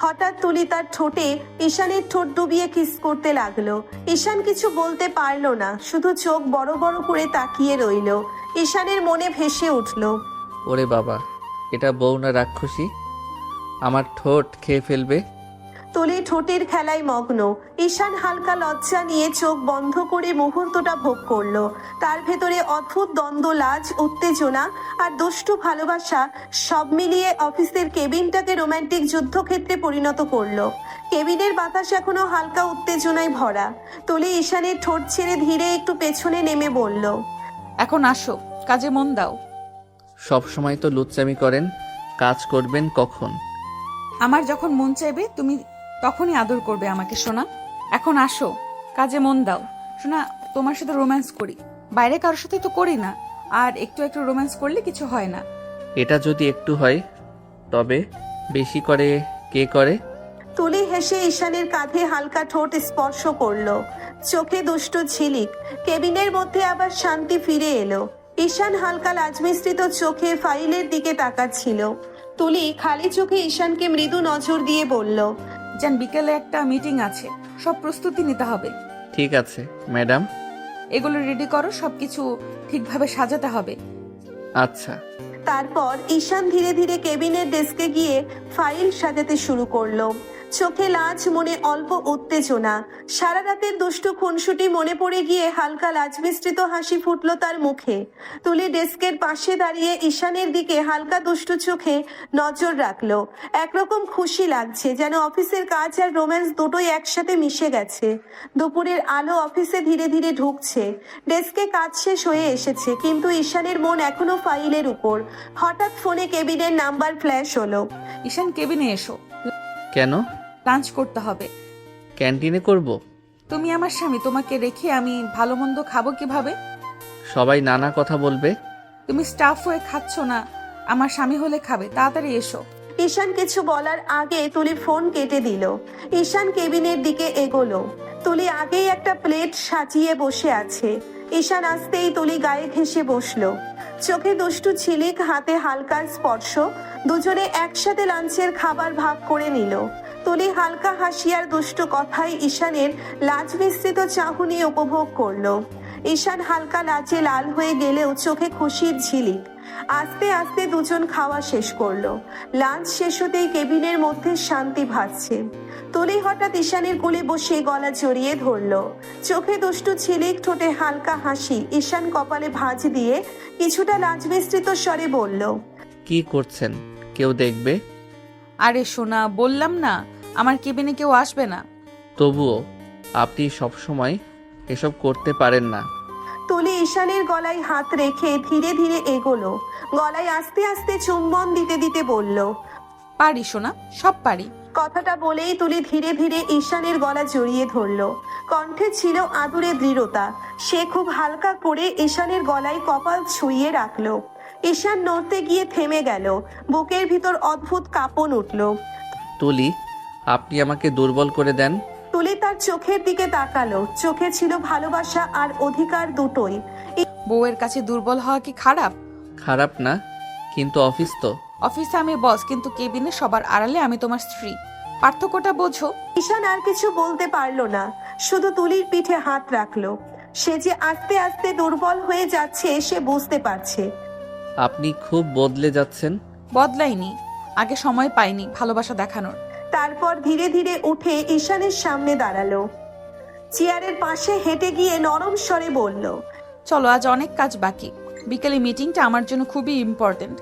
হঠাৎ তুলি তার ঠোঁটে ঈশানের ঠোঁট ডুবিয়ে কিস করতে লাগলো। ঈশান কিছু বলতে পারলো না, শুধু চোখ বড় বড় করে তাকিয়ে রইল। ঈশানের মনে ভেসে উঠল, ওরে বাবা, এটা বউ না রাক্ষসী, আমার ঠোঁট খেয়ে ফেলবে। তুলি ঠোঁটের খেলায় মগ্ন। ঈশান হালকা লজ্জা নিয়ে চোখ বন্ধ করে মুহূর্তটা ভোগ করলো। তার ভেতরে অদ্ভুত দ্বন্দ্ব, লাজ, উত্তেজনা আর দুষ্টু ভালোবাসা সব মিলিয়ে অফিসের কেবিনটাকে রোমান্টিক যুদ্ধক্ষেত্রে পরিণত করলো। কেবিনের বাতাস এখনো হালকা উত্তেজনায় ভরা। তুলি ঈশানের ঠোঁট ছেড়ে ধীরে একটু পেছনে নেমে বলল, এখন আসো, কাজে মন দাও। সব সময় তো লুচ্চামি করেন, কাজ করবেন কখন? আমার যখন মন চাইবে তুমি তখনই আদর করবে আমাকে সোনা। এখন আসো, কাজে মন দাও। সোনা তোমার সাথে রোম্যান্স করি, বাইরে কারোর সাথে তো করি না, আর একটু একটু রোম্যান্স করলে কিছু হয় না। এটা যদি একটু হয়, তবে বেশি করে কে করে? তুলি হেসে ঈশানের কাঁধে হালকা ঠোঁট স্পর্শ করলো। চোখে দুষ্ট ঝিলিক। কেবিনের মধ্যে আবার শান্তি ফিরে এলো। ঈশান হালকা লাজমিশ্রিত চোখে ফাইলের দিকে তাকাচ্ছিল। তুলি খালি চোখে ঈশানকে মৃদু নজর দিয়ে বলল, জান বিকেলে একটা মিটিং আছে, সব প্রস্তুতি নিতে হবে। ঠিক আছে ম্যাডাম। এগুলো রেডি করো, সবকিছু ঠিকভাবে সাজাতে হবে। আচ্ছা। তারপর ঈশান ধীরে ধীরে কেবিনের ডেস্কে গিয়ে ফাইল সাজাতে শুরু করলো। চোখে লাজ, মনে অল্প উত্তেজনা। সারা রাতের দুষ্টু খুনসুটি মনে পড়ে গিয়ে হালকা লাজ মিশ্রিত হাসি ফুটলো তার মুখে। তুলি ডেস্কের পাশে দাঁড়িয়ে ঈশানের দিকে হালকা দুষ্টু চোখে নজর রাখলো। একরকম খুশি লাগছে, যেন অফিসের কাজ আর রোম্যান্স দুটোই একসাথে মিশে গেছে। দুপুরের আলো অফিসে ধীরে ধীরে ঢুকছে। ডেস্কে কাজ শেষ হয়ে এসেছে, কিন্তু ঈশানের মন এখনো ফাইলের উপর। হঠাৎ ফোনে কেবিনের নাম্বার ফ্ল্যাশ হলো। ঈশান কেবিনে এসো, কেন? লাঞ্চ করতে হবে। ক্যান্টিনে করব? তুমি আমার স্বামী, তোমাকে রেখে আমি ভালো মন্দ খাবো কিভাবে? সবাই নানা কথা বলবে। তুমি স্টাফ হয়ে খাচ্ছ না, আমার স্বামী হলে খাবে। তাড়াতাড়ি এসো। ঈশান কিছু বলার আগে তুলি ফোন কেটে দিল। ঈশান কেবিনের দিকে এগোলো। তুলি আগেই একটা প্লেট সাজিয়ে বসে আছে। ঈশান আসতেই তুলি গায়ে ঘেঁষে বসলো। চোখে দুষ্টু ঝিলিক, হাতে হালকা স্পর্শ। দুজনে একসাথে লাঞ্চের খাবার ভাগ করে নিল। তুলি হালকা হাসি আর দুষ্টু কথায় ঈশানের লাজ মিশ্রিত চাহনি উপভোগ করলো। ঈশান হালকা লাচে লাল হয়ে গেলেও চোখে খুশির ঝিলিক। আস্তে আস্তে দুজন খাওয়া শেষ করলো। লাঞ্চ শেষ হতেই কেবিনের মধ্যে শান্তি ভাসছে। তুলি হঠাৎ ঈশানের কোলে বসে গলা জড়িয়ে ধরলো। চোখে দুষ্টু ঝিলিক, ঠোঁটে হালকা হাসি। ঈশান কপালে ভাঁজ দিয়ে কিছুটা লাজ মিশ্রিত স্বরে বলল, কি করছেন? কেউ দেখবে? আরে সোনা, বললাম না আমার কেবিনে কেউ আসবে না। তবুও আপনি সবসময় এসব করতে পারেন না। তুলি ঈশানের গলায় হাত রেখে ধীরে ধীরে এগোলো। গলায় আস্তে আস্তে চুম্বন দিতে দিতে বলল, পারি সোনা, সব পারি। কথাটা বলেই তুলি ধীরে ধীরে ঈশানের গলা জড়িয়ে ধরলো। কণ্ঠে ছিল আদুরে দৃঢ়তা। সে খুব হালকা করে ঈশানের গলায় কপাল ছুঁয়ে রাখলো। ঈশান নড়তে গিয়ে থেমে গেল। বুকের ভিতর অদ্ভুত কাঁপন উঠল। তুলি, আপনি আমাকে দুর্বল করে দেন। তুলি তার চোখের দিকে তাকালো। চোখে ছিল ভালোবাসা আর অধিকার দুটোই। বউয়ের কাছে দুর্বল হওয়া কি খারাপ? খারাপ না, কিন্তু অফিস তো। অফিসে আমি বস, কিন্তু কেবিনে সবার আড়ালে আমি তোমার স্ত্রী। পার্থক্যটা বোঝো। ঈশান আর কিছু বলতে পারলো না, শুধু তুলির পিঠে হাত রাখলো। সে যে আস্তে আস্তে দুর্বল হয়ে যাচ্ছে সে বুঝতে পারছে। আপনি খুব বদলে যাচ্ছেন। বদলাইনি, আগে সময় পাইনি ভালোবাসা দেখানোর। তারপর ধীরে ধীরে উঠে ঈশানের সামনে দাঁড়ালো। চেয়ারের পাশে হেঁটে গিয়ে নরম স্বরে বলল, চলো, আজ অনেক কাজ বাকি। বিকেলে মিটিংটা আমার জন্য খুবই ইম্পর্টেন্ট।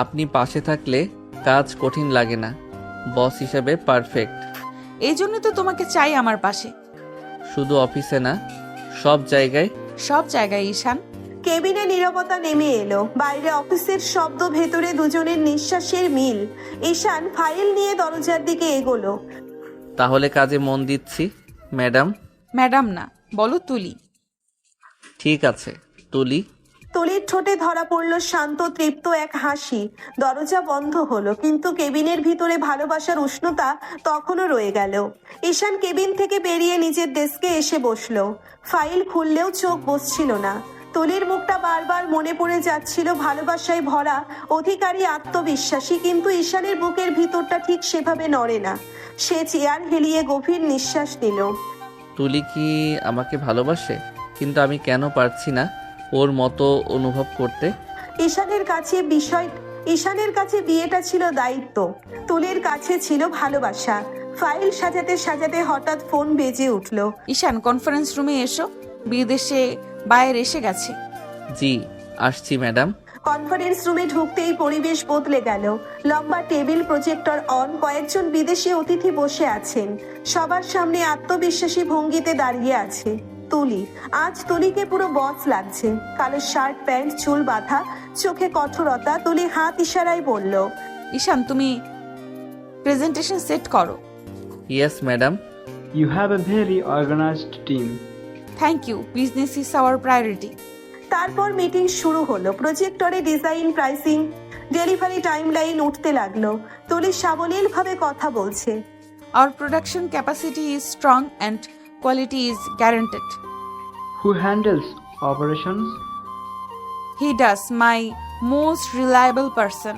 আপনি পাশে থাকলে কাজ কঠিন লাগে না। বস হিসেবে পারফেক্ট। এই জন্য তো তোমাকে চাই আমার পাশে। শুধু অফিসে না, সব জায়গায়। সব জায়গায় ঈশান। কেবিনে নীরবতা নেমে এলো। বাইরে অফিসের শব্দ, ভেতরে দুজনের নিঃশ্বাসের মিল। ঈশান ফাইল নিয়ে দরজার দিকে এগোলো। তাহলে কাজে মন দিচ্ছি ম্যাডাম। ম্যাডাম না, বলো তুলি। ঠিক আছে, তুলি। তুলির ঠোঁটে ধরা পড়লো শান্ত তৃপ্ত এক হাসি। দরজা বন্ধ হলো, কিন্তু কেবিনের ভিতরে ভালোবাসার উষ্ণতা তখনও রয়ে গেল। ঈশান কেবিন থেকে বেরিয়ে নিজের ডেস্কে এসে বসলো। ফাইল খুললেও চোখ বসছিল না। তুলির মুখটা বারবার মনে পড়ে যাচ্ছিল, ভালোবাসায় ভরা, অধিকারী, আত্মবিশ্বাসী, কিন্তু ঈশানের বুকের ভিতরটা ঠিক সেভাবে নড়ে না। সে চেয়ার হেলিয়ে গভীর নিঃশ্বাস নিল। তুলি কি আমাকে ভালোবাসে? কিন্তু আমি কেন পারছি না ওর মতো অনুভব করতে? ঈশানের কাছে বিয়েটা ছিল দায়িত্ব, তুলির কাছে ছিল ভালোবাসা। ফাইল সাজাতে সাজাতে হঠাৎ ফোন বেজে উঠল। ঈশান, কনফারেন্স রুমে এসো, বিদেশে বাইরে এসে গেছে। জি, আসছি ম্যাডাম। কনফারেন্স রুমে ঢুকতেই পরিবেশ বদলে গেল। লম্বা টেবিল, প্রজেক্টর অন, কয়েকজন বিদেশি অতিথি বসে আছেন। সবার সামনে আত্মবিশ্বাসী ভঙ্গিতে দাঁড়িয়ে আছে তুলি। আজ তুলিকে পুরো বস লাগছে। কালো শার্ট, প্যান্ট, চুল বাঁধা, চোখে কঠোরতা। তুলি হাত ইশারায় বলল, ঈশান, তুমি প্রেজেন্টেশন সেট করো। Yes madam. You have a very organized team. Thank you, business is our priority. তারপর মিটিং শুরু হলো। প্রজেক্টরে ডিজাইন, প্রাইসিং, ডেলিভারি টাইমলাইন উঠতে লাগলো। তুলি সাবলীল ভাবে কথা বলছে। Our production capacity is strong and quality is guaranteed. Who handles operations? He does, my most reliable person.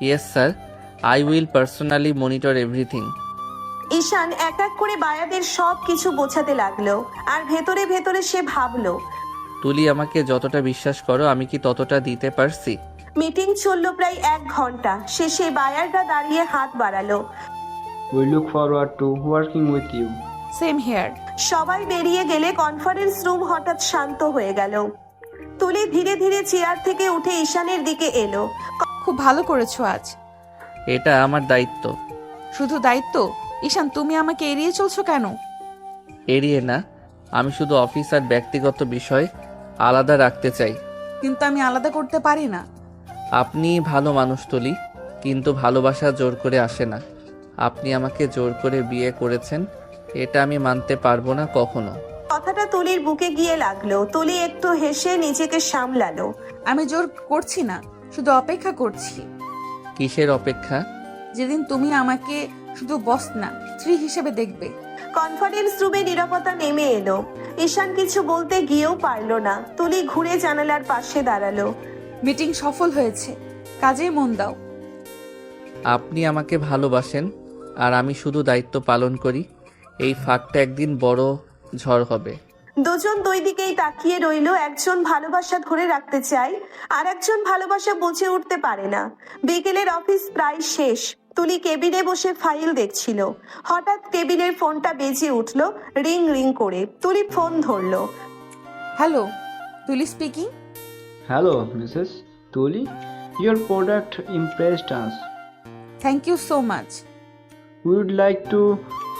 Yes sir, I will personally monitor everything. Ishan এক এক করে বায়াদের সব কিছু বোঝাতে লাগলো। আর ভেতরে ভেতরে সে ভাবলো, তুলি, আমাকে যতটা বিশ্বাস করো আমি কি ততটা দিতে পারছি? মিটিং চললো প্রায় 1 ঘন্টা। শেষে বায়াররা দাঁড়িয়ে হাত বাড়ালো। We look forward to working with you. Same here. সবাই বেরিয়ে গেলে কনফারেন্স রুম হঠাৎ শান্ত হয়ে গেল। তুলি ধীরে ধীরে চেয়ার থেকে উঠে ঈশানের দিকে এলো। খুব ভালো করেছো আজ। এটা আমার দায়িত্ব। শুধু দায়িত্ব? ঈশান, তুমি আমাকে এড়িয়ে চলছো কেন? এড়িয়ে না, আমি শুধু অফিস আর ব্যক্তিগত বিষয় আলাদা রাখতে চাই। কিন্তু আমি আলাদা করতে পারি না। আপনি ভালো মানুষ তুলি, কিন্তু ভালোবাসা জোর করে আসে না। আপনি আমাকে জোর করে বিয়ে করেছেন, এটা আমি মানতে পারবো না কখনো। কথাটা তুলির বুকে গিয়ে লাগলো। তুলি একটু হেসে নিজেকে সামলালো। আমি জোর করছি না, শুধু অপেক্ষা করছি। কিসের অপেক্ষা? যেদিন তুমি আমাকে শুধু বস না, স্ত্রী হিসেবে দেখবে। কনফারেন্স রুমে নীরবতা নেমে এলো। ঈশান কিছু বলতে গিয়েও পারলো না। তুলি ঘুরে জানালার পাশে দাঁড়ালো। মিটিং সফল হয়েছে, কাজে মন দাও। আপনি আমাকে ভালোবাসেন আর আমি শুধু দায়িত্ব পালন করি। এই ফাঁকটা একদিন বড় ঝড় হবে। দুজন দুই দিকেই তাকিয়ে রইল। একজন ভালোবাসা ধরে রাখতে চায়, আর একজন ভালোবাসা বুঝে উঠতে পারে না। বিকেলের অফিস প্রায় শেষ। তুলি কেবিনে বসে ফাইল দেখছিল। হঠাৎ টেবিলের ফোনটা বেজে উঠল, রিং রিং করে। তুলি ফোন ধরলো। Hello, Tuli speaking. Hello, Mrs. Tuli. Your product impressed us. Thank you so much. We would like to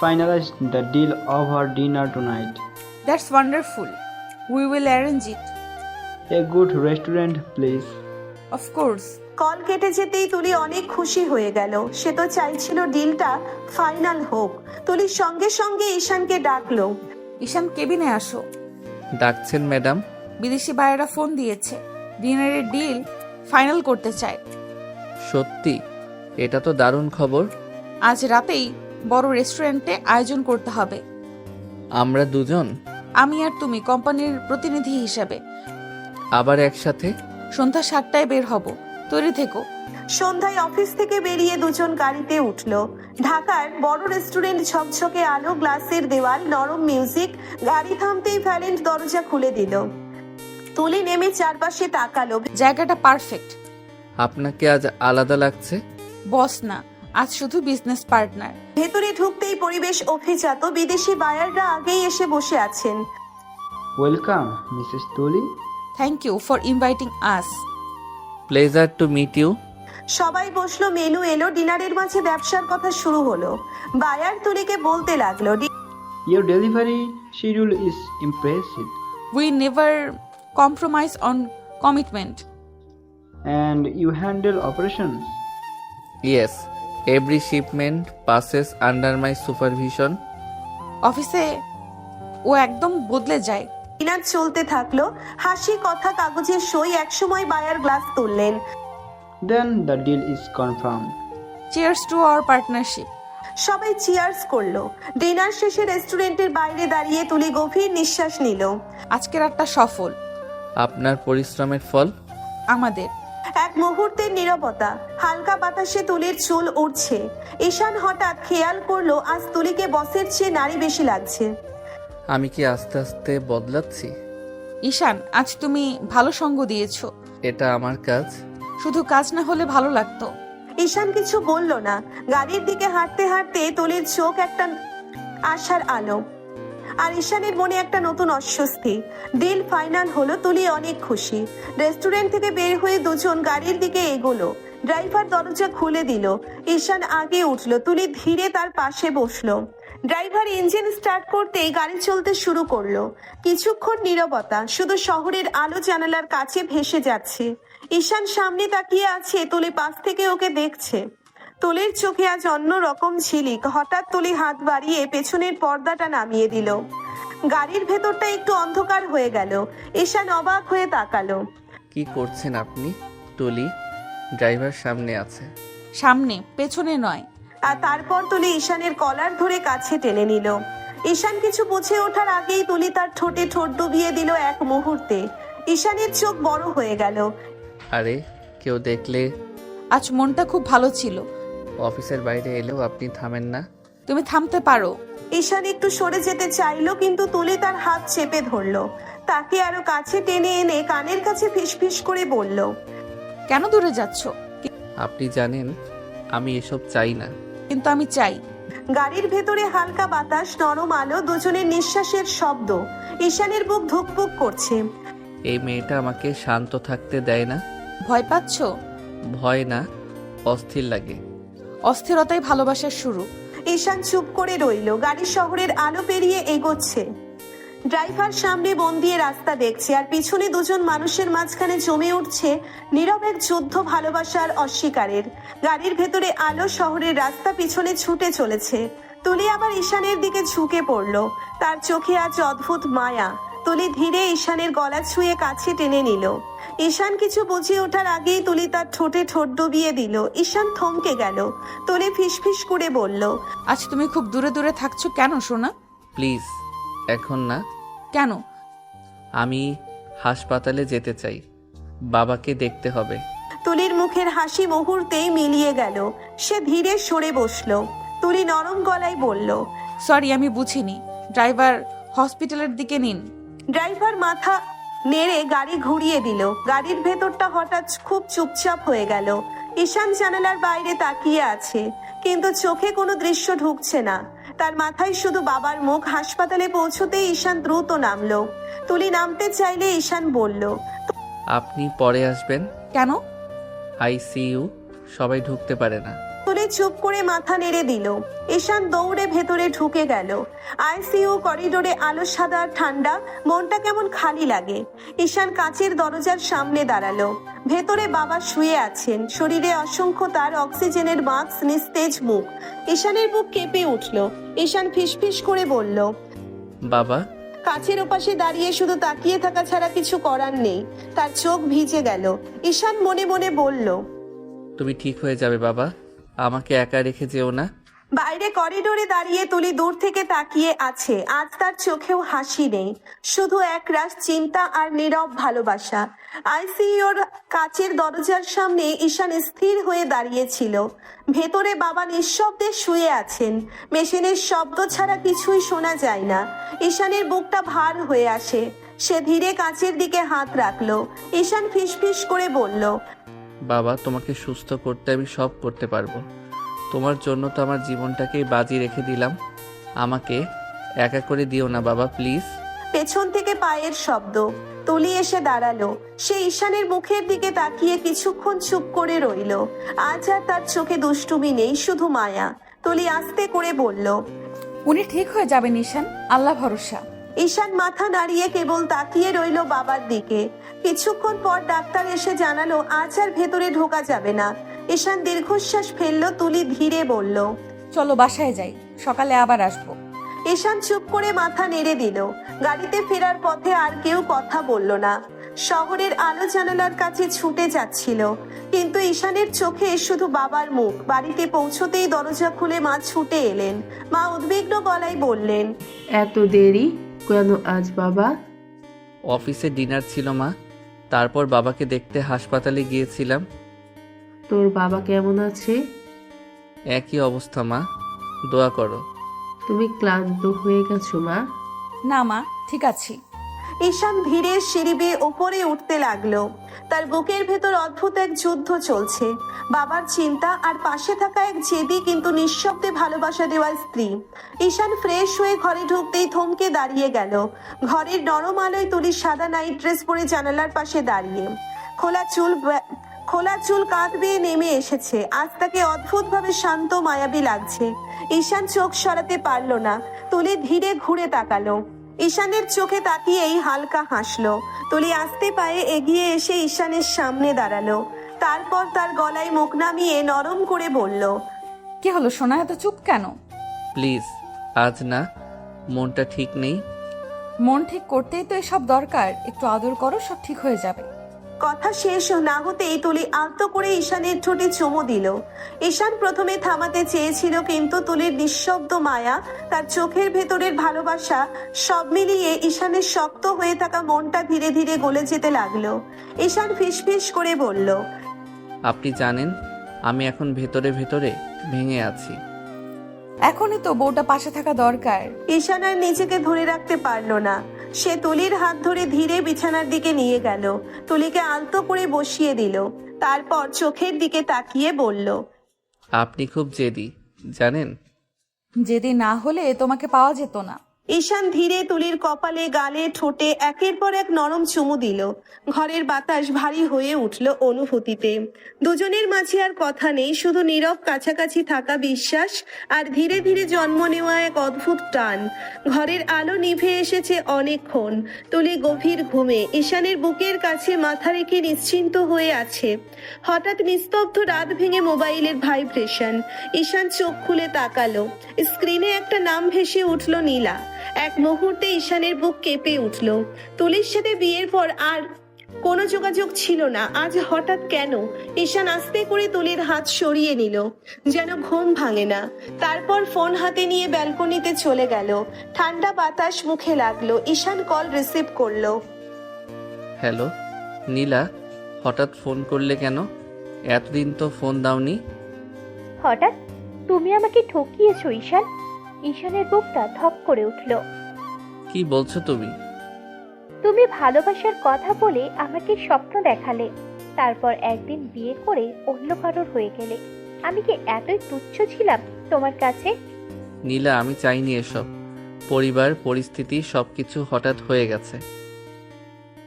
finalize the deal of our dinner tonight. That's wonderful, we will arrange it. A good restaurant, please. Of course. Call কেটে যেতেই তুলি অনেক খুশি হয়ে গেল। সে তো চাইছিল ডিলটা final হোক। তুলির সঙ্গে সঙ্গে ঈশানকে ডাকলো। ঈশান, কেবিনে আসো। ডাকছেন ম্যাডাম? বিদেশি বায়েরা ফোন দিয়েছে, ডিনারের ডিল ফাইনাল করতে চায়। সত্যি? এটা তো দারুণ খবর। আজ রাতেই বড় রেস্টুরেন্টে আয়োজন করতে হবে। আমরা দুজন আমি আর তুমি কোম্পানির প্রতিনিধি হিসেবে। আবার একসাথে? সন্ধ্যা 7টায় বের হব, তৈরি থেকো। সন্ধ্যায় অফিস থেকে বেরিয়ে দুজন গাড়িতে উঠলো। ঢাকার বড় রেস্টুরেন্ট, ঝকঝকে আলো, গ্লাসের দেওয়াল, নরম মিউজিক। গাড়ি থামতেই ভ্যালেন্ট দরজা খুলে দিল। তুলি নেমে চারপাশে তাকালো। জায়গাটা পারফেক্ট। আপনাকে আজ আলাদা লাগছে। বস না, আজ শুধু বিজনেস পার্টনার। ভেতরে ঢুকতেই পরিবেশ অভিজাত। বিদেশি বায়াররা আগেই এসে বসে আছেন। Welcome, Mrs. Tuli. Thank you for inviting us. Pleasure to meet you. সবাই বসলো, মেনু এলো। ডিনারের মাঝে ব্যবসার কথা শুরু হলো। বায়ার তুলিকে বলতে লাগলো, Your delivery schedule is impressive, we never compromise on commitment. and you handle operations. Yes, every shipment passes under my supervision. অফিসে ও একদম বদলে যায়। ডিনার চলতে থাকলো। হাসি, কথা, কাগজের সই। একসময় বায়ার গ্লাস তুললেন। Then the deal is confirmed. Cheers to our partnership. সবাই চিয়ার্স করলো। ডিনার শেষে রেস্টুরেন্টের বাইরে দাঁড়িয়ে তুলি গভীর নিঃশ্বাস নিল। আজকের রাতটা সফল। আপনার পরিশ্রমের ফল। আমাদের। এক মুহূর্তের নীরবতা। হালকা বাতাসে তুলির চুল উড়ছে। ঈশান হঠাৎ খেয়াল করলো আজ তুলিকে বসের চেয়ে নারী বেশি লাগছে। আমি কি আস্তে আস্তে বদলাচ্ছি? ঈশান, আজ তুমি ভালো সঙ্গ দিয়েছো। এটা আমার কাজ। শুধু কাজ না হলে ভালো লাগতো। ঈশান কিছু বলল না। গাড়ির দিকে হাঁটতে হাঁটতে তুলির চোখ একটা আশার আলো, আর ঈশানের মনে একটা নতুন অস্বস্তি। ডিল ফাইনাল হলো। তুলি অনেক খুশি। রেস্টুরেন্ট থেকে বের হয়ে দুজন গাড়ির দিকে এগোলো। ড্রাইভার দরজা খুলে দিল। ঈশান আগে উঠলো। তুলি ধীরে তার পাশে বসলো। ড্রাইভার ইঞ্জিন স্টার্ট করতেই গাড়ি চলতে শুরু করলো। কিছুক্ষণ নীরবতা, শুধু শহরের আলো জানালার কাছে ভেসে যাচ্ছে। ঈশান সামনে তাকিয়ে আছে, তুলি পাশ থেকে ওকে দেখছে। তুলির চোখে আজ অন্য রকম ঝিলিক। হঠাৎ তুলি হাত বাড়িয়ে পেছনের পর্দাটা নামিয়ে দিল। গাড়ির ভেতরটা একটু অন্ধকার হয়ে গেল। ঈশান অবাক হয়ে তাকালো। কি করছেন আপনি? তুলি, ড্রাইভার সামনে আছে। সামনে, পেছনে নয়। আর তারপর তুলি ঈশানের কলার ধরে কাছে টেনে নিল। ঈশান কিছু বুঝে ওঠার আগেই তুলি তার ঠোঁটে ঠোঁট ডুবিয়ে দিল। এক মুহূর্তে ঈশানের চোখ বড় হয়ে গেল। আরে, কেউ দেখলে? আজ মনটা খুব ভালো ছিল। অফিসের বাইরে এলেও আপনি থামেন না। তুমি থামতে পারো। ঈশান একটু সরে যেতে চাইলো, কিন্তু তুলি তার হাত চেপে ধরলো। তাকে আরো কাছে টেনে এনে কানের কাছে ফিসফিস করে বলল, কেন দূরে যাচ্ছ? আপনি জানেন আমি এসব চাই না। কিন্তু আমি চাই। গাড়ির ভেতরে হালকা বাতাস, নরম আলো, দুজনের নিঃশ্বাসের শব্দ। ঈশানের বুক ধুকপুক করছে। এই মেয়েটা আমাকে শান্ত থাকতে দেয় না। ভয় পাচ্ছ? ভয় না, অস্থির লাগে। অস্থিরতাই ভালোবাসার শুরু। ঈশান চুপ করে রইল। গাড়ি শহরের আলো পেরিয়ে এগোচ্ছে। ড্রাইভার সামনে মন দিয়ে রাস্তা দেখছে, আর পিছনে দুজন মানুষের মাঝখানে জমে উঠছে নীরব এক যুদ্ধ, ভালোবাসার অস্বীকারের। গাড়ির ভেতরে আলো, শহরের রাস্তা পিছনে ছুটে চলেছে। তুলি আবার ঈশানের দিকে ঝুঁকে পড়ল। তার চোখে আজ অদ্ভুত মায়া। তুলি ধীরে ঈশানের গলা ছুঁয়ে কাছে টেনে নিল। ঈশান কিছু বুঝে ওঠার আগেই তুলি তার ঠোঁটে ঠোঁট ডুবিয়ে দিল। ঈশান থমকে গেল। তুলি ফিসফিস করে বলল, আজ তুমি খুব দূরে দূরে থাকছো কেন সোনা? প্লিজ, এখন না। কেন? আমি হাসপাতালে যেতে চাই, বাবাকে দেখতে হবে। তুলির মুখের হাসি মুহূর্তেই মিলিয়ে গেল। সে ধীরে সরে বসলো। তুলি নরম গলায় বলল, সরি, আমি বুঝিনি। ড্রাইভার হসপিটালের দিকে নিন। ড্রাইভার মাথা নেড়ে গাড়ি ঘুরিয়ে দিল। গাড়ির ভেতরটা হঠাৎ খুব চুপচাপ হয়ে গেল। ঈশান জানালার বাইরে তাকিয়ে আছে, কিন্তু চোখে কোনো দৃশ্য ঢুকছে না। তার মাথায় শুধু বাবার মুখ। হাসপাতালে পৌঁছতেই ঈশান দ্রুত নামলো। তুলি নামতে চাইলে ঈশান বলল, আপনি পরে আসবেন। কেন? আইসিইউ, সবাই ঢুকতে পারে না। তুলি চুপ করে মাথা নেড়ে দিল। ঈশান দৌড়ে ভেতরে ঢুকে গেল। আইসিইউ করিডোরে আলো সাদা আর ঠান্ডা, মনটা কেমন খালি লাগে। ঈশান কাচের দরজার সামনে দাঁড়ালো। ভেতরে বাবা শুয়ে আছেন, শরীরে অসংখ্য তার, অক্সিজেনের মাস্ক, নিস্তেজ মুখ। ঈশানের বুক কেঁপে উঠল। ঈশান ফিসফিস করে বলল, বাবা। কাছের ওপাশে দাঁড়িয়ে শুধু তাকিয়ে থাকা ছাড়া কিছু করার নেই। তার চোখ ভিজে গেল। ঈশান মনে মনে বলল, তুমি ঠিক হয়ে যাবে বাবা, আমাকে একা রেখে যেও না। বাইরে করিডোরে দাঁড়িয়ে তুলি দূর থেকে তাকিয়ে আছে। আজ তার চোখেও হাসি নেই, শুধু একরাশ চিন্তা আর নীরব ভালোবাসা। আইসিইউর কাচের দরজার সামনে ঈশান স্থির হয়ে দাঁড়িয়েছিল। ভেতরে বাবা নিঃশব্দে শুয়ে আছেন। মেশিনের শব্দ ছাড়া কিছুই শোনা যায় না। ঈশানের বুকটা ভার হয়ে আসে। সে ধীরে কাচের দিকে হাত রাখলো। ঈশান ফিসফিস করে বলল, বাবা, তোমাকে সুস্থ করতে আমি সব করতে পারবো। তোমার জন্য তো আমার জীবনটাকেই বাজি রেখে দিলাম। আমাকে একা করে দিও না বাবা, প্লিজ। পেছন থেকে পায়ের শব্দ। তুলি এসে দাঁড়ালো। সে ঈশানের মুখের দিকে তাকিয়ে কিছুক্ষণ চুপ করে রইল। আজ আর তার চোখে দুষ্টুমি নেই, শুধু মায়া। তুলি আস্তে করে বলল, উনি ঠিক হয়ে যাবেন ঈশান, আল্লাহ ভরসা। ঈশান মাথা নাড়িয়ে কেবল তাকিয়ে রইল বাবার দিকে। কিছুক্ষণ পর ডাক্তার এসে জানালো আজ আর ভেতরে ঢোকা যাবে না। ঈশান দীর্ঘশ্বাস ফেললো। তুলি ধীরে বলল, চলো বাসায় যাই, সকালে আবার আসবো। ঈশান চুপ করে মাথা নেড়ে দিল। গাড়িতে ফেরার পথে আর কেউ কথা বলল না। শহরের আলো জানালার কাছে ছুটে যাচ্ছিল, কিন্তু ঈশানের চোখে শুধু বাবার মুখ। বাড়িতে পৌঁছতেই দরজা খুলে মা ছুটে এলেন। মা উদ্বিগ্ন গলায় বললেন, এত দেরি কেন আজ বাবা? অফিসে ডিনার ছিল মা, তারপর বাবাকে দেখতে হাসপাতালে গিয়েছিলাম। তোর বাবা কেমন আছে? একই অবস্থা মা, দোয়া করো। তুমি ক্লান্ত হয়ে গেছো মা? না মা, ঠিক আছি। ঈশান ধীরে সিঁড়ি বেয়ে ওপরে উঠতে লাগলো। তার বুকের ভেতর অদ্ভুত এক যুদ্ধ চলছে। বাবার চিন্তা আর পাশে থাকা এক জেদি কিন্তু নিঃশব্দে ভালোবাসা দেওয়া স্ত্রী। ঈশান ফ্রেশ হয়ে ঘরে ঢুকতেই থমকে দাঁড়িয়ে গেল। ঘরের নরম আলোয় তুলির সাদা নাইট ড্রেস পরে জানালার পাশে দাঁড়িয়ে। খোলা চুল কাঁধ বেয়ে নেমে এসেছে। আজ তাকে অদ্ভুতভাবে শান্ত মায়াবী লাগছে। ঈশান চোখ সরাতে পারল না। তুলি ধীরে ঘুরে তাকালো। ঈশানের চোখে তাকিয়েই হালকা হাসলো। তুলি আস্তে পায়ে এগিয়ে এসে ঈশানের সামনে দাঁড়ালো। তারপর তার গলায় মুখ নামিয়ে নরম করে বলল, কি হলো সোনা, এত চুপ কেন? প্লিজ, আজ না, মনটা ঠিক নেই। মন ঠিক করতেই তো এসব দরকার, একটু আদর করো, সব ঠিক হয়ে যাবে। কথা শেষ না হতেই তুলি আলতো করে ঈশানের ঠোঁটে চুমু দিল। ঈশান প্রথমে থামাতে চেয়েছিল, কিন্তু তুলির নিঃশব্দ মায়া, তার চোখের ভেতরের ভালোবাসা, সব মিলিয়ে ঈশানের শক্ত হয়ে থাকা মনটা ধীরে ধীরে গলে যেতে লাগলো। ঈশান ফিসফিস করে বলল, আপনি জানেন আমি এখন ভেতরে ভেতরে ভেঙে আছি। এখনই তো বউটা পাশে থাকা দরকার। ঈশান আর নিজেকে ধরে রাখতে পারলো না। সে তুলির হাত ধরে ধীরে বিছানার দিকে নিয়ে গেল। তুলিকে আলতো করে বসিয়ে দিল। তারপর চোখের দিকে তাকিয়ে বলল, আপনি খুব জেদি, জানেন। যদি না হলে তোমাকে পাওয়া যেত না। ঈশান ধীরে তুলির কপালে, গালে, ঠোঁটে একের পর এক নরম চুমু দিল। ঘরের বাতাস ভারী হয়ে উঠল অনুভূতিতে। দুজনের মাঝে আর কথা নেই, শুধু নীরব কাছাকাছি থাকা বিশ্বাস আর ধীরে ধীরে জন্ম নেওয়া এক অদ্ভুত টান। ঘরের আলো নিভে এসেছে অনেকক্ষণ। তুলি গভীর ঘুমে ঈশানের বুকের কাছে মাথা রেখে নিশ্চিন্ত হয়ে আছে। হঠাৎ নিস্তব্ধ রাত ভেঙে মোবাইলের ভাইব্রেশন। ঈশান চোখ খুলে তাকালো। স্ক্রিনে একটা নাম ভেসে উঠল, নীলা। এক মুহূর্তে ঈশানের বুক কেঁপে উঠল। তুলির সাথে বিয়ের পর আর কোনো যোগাযোগ ছিল না, আজ হঠাৎ কেন? ঈশান আস্তে করে তুলির হাত সরিয়ে নিল, যেন ঘুম ভাঙে না। তারপর ফোন হাতে নিয়ে ব্যালকনিতে চলে গেল। ঠান্ডা বাতাস মুখে লাগলো। ঈশান কল রিসিভ করলো। হ্যালো নীলা, হঠাৎ ফোন করলে কেন? এতদিন তো ফোন দাওনি। হঠাৎ? তুমি আমাকে ঠকিয়েছো ঈশান। ঈশানের বুকটা ধপ করে উঠল। কি বলছো তুমি? তুমি ভালোবাসার কথা বলে আমাকে স্বপ্ন দেখালে, তারপর একদিন বিয়ে করে অন্য কারোর হয়ে গেলে। আমি কি এতই তুচ্ছ ছিলাম তোমার কাছে? নীলা, আমি চাইনি এসব। পরিবার, পরিস্থিতি সবকিছু হঠাৎ হয়ে গেছে।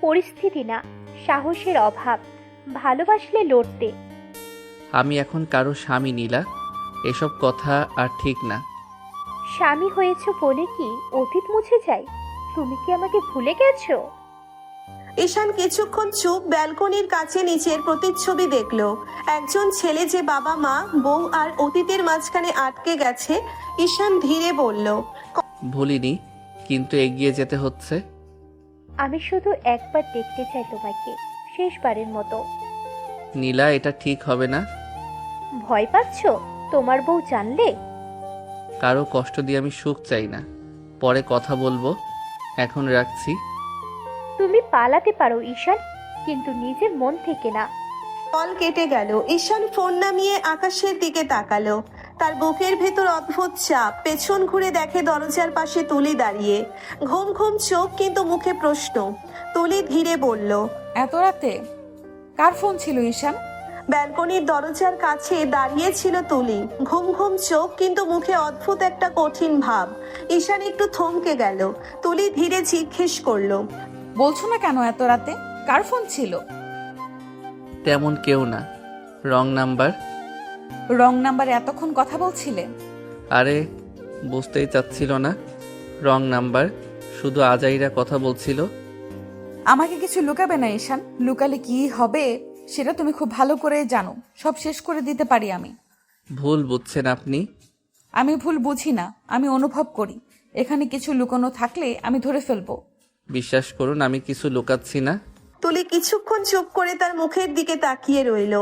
পরিস্থিতি না, সাহসের অভাব। ভালোবাসলে লড়তে। আমি এখন কারো স্বামী নীলা, এসব কথা আর ঠিক না। স্বামী হয়েছো বলে কি অতীত মুছে যায়? তুমি কি আমাকে ভুলে গেছো? ঈশান কিছুক্ষণ চুপ ব্যালকনির কাছে নিচের প্রতিচ্ছবি দেখলো। একজন ছেলে যে বাবা মা বউ আর অতীতের মাঝখানে আটকে গেছে। ঈশান ধীরে বলল, ভুলিনি, কিন্তু এগিয়ে যেতে হচ্ছে। আমি শুধু একবার দেখতে চাই তোমাকে, শেষবারের মতো। নীলা, এটা ঠিক হবে না। ভয় পাচ্ছো তোমার বউ জানলে? কারো কষ্ট দিয়ে আমি সুখ চাই না। পরে কথা বলবো, এখন রাখছি। তুমি পালাতে পারো ঈশান, কিন্তু নিজের মন থেকে না। কল কেটে গেল। ঈশান ফোন নামিয়ে আকাশের দিকে তাকালো। তার বুকের ভেতর অদ্ভুত চাপ। পেছন ঘুরে দেখে দরজার পাশে তুলি দাঁড়িয়ে, ঘুম ঘুম চোখ, কিন্তু মুখে প্রশ্ন। তুলি ধীরে বলল, এত রাতে কার ফোন ছিল ঈশান? ব্যালকনির দরজার কাছে দাঁড়িয়ে ছিল তুলি, ঘুম ঘুম চোখ, কিন্তু মুখে অদ্ভুত একটা কঠিন ভাব। ঈশান একটু থমকে গেল। তুলি ধীরে জিজ্ঞেস করলো, বলছো না কেন এত রাতে? কার ফোন ছিল? তেমন কেউ না, রং নাম্বার। রং নাম্বারে এতক্ষণ কথা বলছিলে? আরে, বুঝতেই চাচ্ছিল না? রং নাম্বার, শুধু আজাইরা কথা বলছিল। আমাকে কিছু লুকাবে না ঈশান, লুকালে কি হবে সেটা তুমি খুব ভালো করে জানো। সব শেষ করে দিতে পারি আমি। ভুল বুঝছেন আপনি। আমি ভুল বুঝি না, আমি অনুভব করি। এখানে কিছু লুকানো থাকলে আমি ধরে ফেলবো। বিশ্বাস করুন, আমি কিছু লুকাচ্ছি না। তুলি কিছুক্ষণ চুপ করে তার মুখের দিকে তাকিয়ে রইল।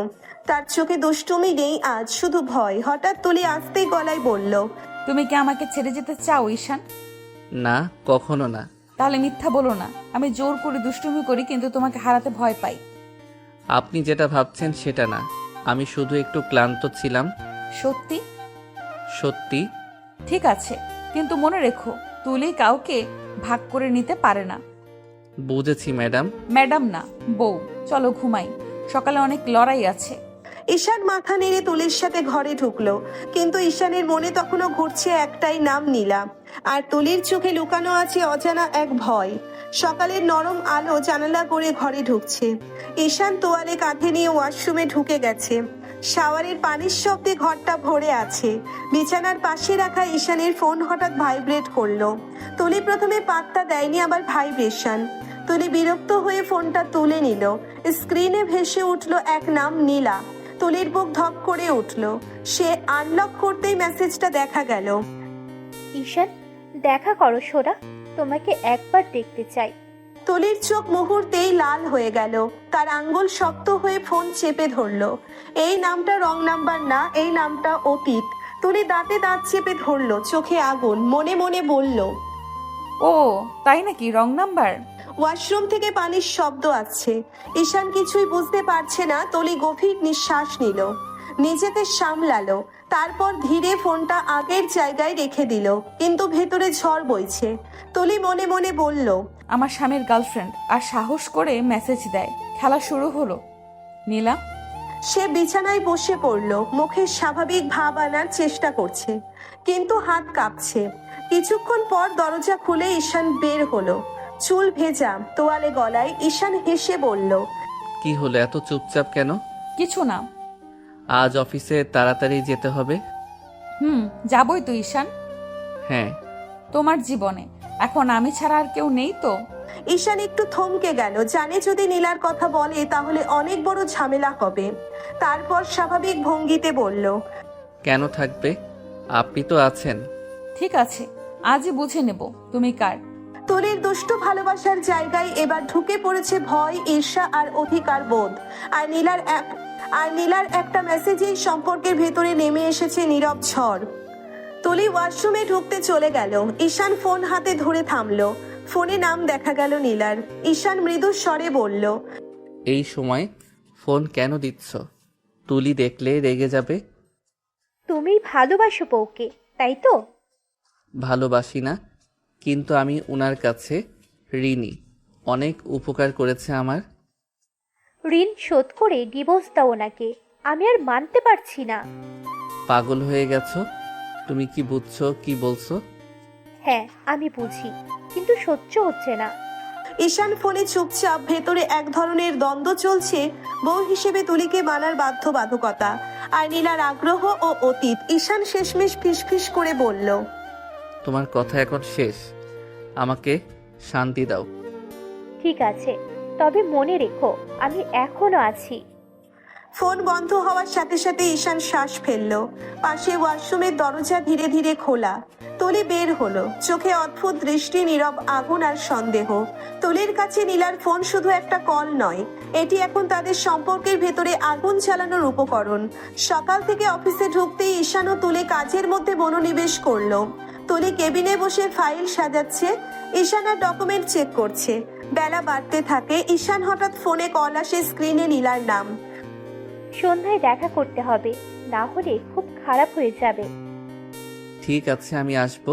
তার চোখে দুষ্টুমি নেই আজ, শুধু ভয়। হঠাৎ তুলি আস্তেই গলায় বলল, তুমি কি আমাকে ছেড়ে যেতে চাও ঈশান? না, কখনো না। তাহলে মিথ্যা বলো না। আমি জোর করে দুষ্টুমি করি, কিন্তু তোমাকে হারাতে ভয় পাই। আপনি যেটা ভাবছেন সেটা না। আমি শুধু একটু ক্লান্ত ছিলাম। সত্যি? সত্যি। ঠিক আছে, কিন্তু মনে রেখো, তুলি কাউকে ভাগ করে নিতে পারে না। বুঝেছি ম্যাডাম। ম্যাডাম না, বউ। চলো ঘুমাই, সকালে অনেক লড়াই আছে। ঈশান মাথা নেড়ে তুলির সাথে ঘরে ঢুকলো, কিন্তু ঈশানের মনে তখনও ঘুরছে একটাই নাম, নীলা। আর তুলির চোখে লুকানো আছে অজানা এক ভয়। সকালের নরম আলো জানালা করে ঘরে ঢুকছে। ঈশান তোয়ালে কাঁধে নিয়ে ওয়াশরুমে ঢুকে গেছে। শাওয়ারের পানির শব্দে ঘরটা ভরে আছে। বিছানার পাশে রাখা ঈশানের ফোন হঠাৎ ভাইব্রেট করলো। তুলি প্রথমে পাত্তা দেয়নি, আবার ভাইব্রেশন। তুলি বিরক্ত হয়ে ফোনটা তুলে নিল। স্ক্রিনে ভেসে উঠল এক নাম, নীলা। তুলির বুক ধক করে উঠল। সে আনলক করতেই মেসেজটা দেখা গেল। ঈশান, দেখা করো সোনা, তোমাকে একবার দেখতে চাই। তুলির চোখ মুহূর্তেই লাল হয়ে গেল। তার আঙ্গুল শক্ত হয়ে ফোন চেপে ধরলো। এই নামটা রং নাম্বার না, এই নামটা অতীত। তুলি দাঁতে দাঁত চেপে ধরলো, চোখে আগুন। মনে মনে বলল, ও তাই নাকি, রং নাম্বার? ওয়াশরুম থেকে পানির শব্দ আসছে। ঈশান কিছুই বুঝতে পারছে না। তুলি গভীর নিঃশ্বাস নিল, নিজেকে সামলালো। তারপর ধীরে ফোনটা আগের জায়গায় রেখে দিল, কিন্তু ভেতরে ঝড় বইছে। তুলি মনে মনে বলল, আমার স্বামীর গার্লফ্রেন্ড, আর সাহস করে মেসেজ দেয়। খেলা শুরু হলো। নীলা। সে বিছানায় বসে পড়ল, মুখে স্বাভাবিক ভাব আনার চেষ্টা করছে, কিন্তু হাত কাঁপছে। কিছুক্ষণ পর দরজা খুলে ঈশান বের হলো, চুল ভেজা, তোয়ালে গলায়। ঈশান হেসে বলল, কি হলো, এত চুপচাপ কেন? কিছু না। আজ অফিসে তাড়াতাড়ি যেতে হবে। যাবই তো ঈশান। হ্যাঁ। তোমার জীবনে এখন আমি ছাড়া আর কেউ নেই তো? ঈশান একটু থমকে গেল, জানে যদি নীলার কথা বলে তাহলে অনেক বড় ঝামেলা হবে। তারপর স্বাভাবিক ভঙ্গিতে বলল, কেন থাকবে, আপনি তো আছেন। ঠিক আছে, আজই বুঝে নেব তুমি কার। তুলির দুষ্টু ভালোবাসার জায়গায় এবার ঢুকে পড়েছে ভয়, ঈর্ষা আর অধিকার বোধ। আর নীলার একটা মেসেজেই সম্পর্কের ভেতরে নেমে এসেছে নীরব ঝড়। তুলি ওয়াশরুমে ঢুকতে চলে গেল। ঈশান ফোন হাতে ধরে থামলো। ফোনে নাম দেখা গেল নীলার। ঈশান মৃদু স্বরে বলল, এই সময় ফোন কেন দিচ্ছ? তুলি দেখলে রেগে যাবে। তুমি ভালোবাসো বউকে, তাই তো? ভালোবাসি না, কিন্তু আমি উনার কাছে ঋণী। অনেক উপকার করেছে আমার। ঋণ শোধ করে ডিভোর্স দাও ওনাকে, আমি আর মানতে পারছি না। পাগল হয়ে গেছো? তুমি কি বুঝছো কি বলছো? হ্যাঁ আমি বুঝি, কিন্তু সহ্য হচ্ছে না। ঈশান ফোনে চুপচাপ, ভেতরে এক ধরনের দ্বন্দ্ব চলছে। বউ হিসেবে তুলিকে মানার বাধ্যবাধকতা আর নীলার আগ্রহ ও অতীত। ঈশান শেষমেশ ফিসফিস করে বলল, তোমার কথা এখন শেষ, আমাকে শান্তি দাও। ঠিক আছে, তবে মনে রেখো আমি এখনো আছি। ফোন বন্ধ হওয়ার সাথে সাথে ঈশান শ্বাস ফেলল। পাশে ওয়াশরুমের দরজা ধীরে ধীরে খোলা। তুলি বের হলো, চোখে অদ্ভুত দৃষ্টি, নীরব আগুন আর সন্দেহ। তুলির কাছে নীলার ফোন শুধু একটা কল নয়, এটি এখন তাদের সম্পর্কের ভেতরে আগুন জ্বালানোর উপকরণ। সকাল থেকে অফিসে ঢুকতেই ঈশান ও তুলি কাজের মধ্যে মনোনিবেশ করলো। তুলি কেবিনে বসে ফাইল সাজাচ্ছে, ঈশান আর ডকুমেন্ট চেক করছে। বেলা বাড়তে থাকে। ঈশান হঠাৎ ফোনে কল আসে, স্ক্রিনে নীলার নাম। সন্ধ্যায় দেখা করতে হবে, না হলে খুব খারাপ হয়ে যাবে। ঠিক আছে, আমি আসবো।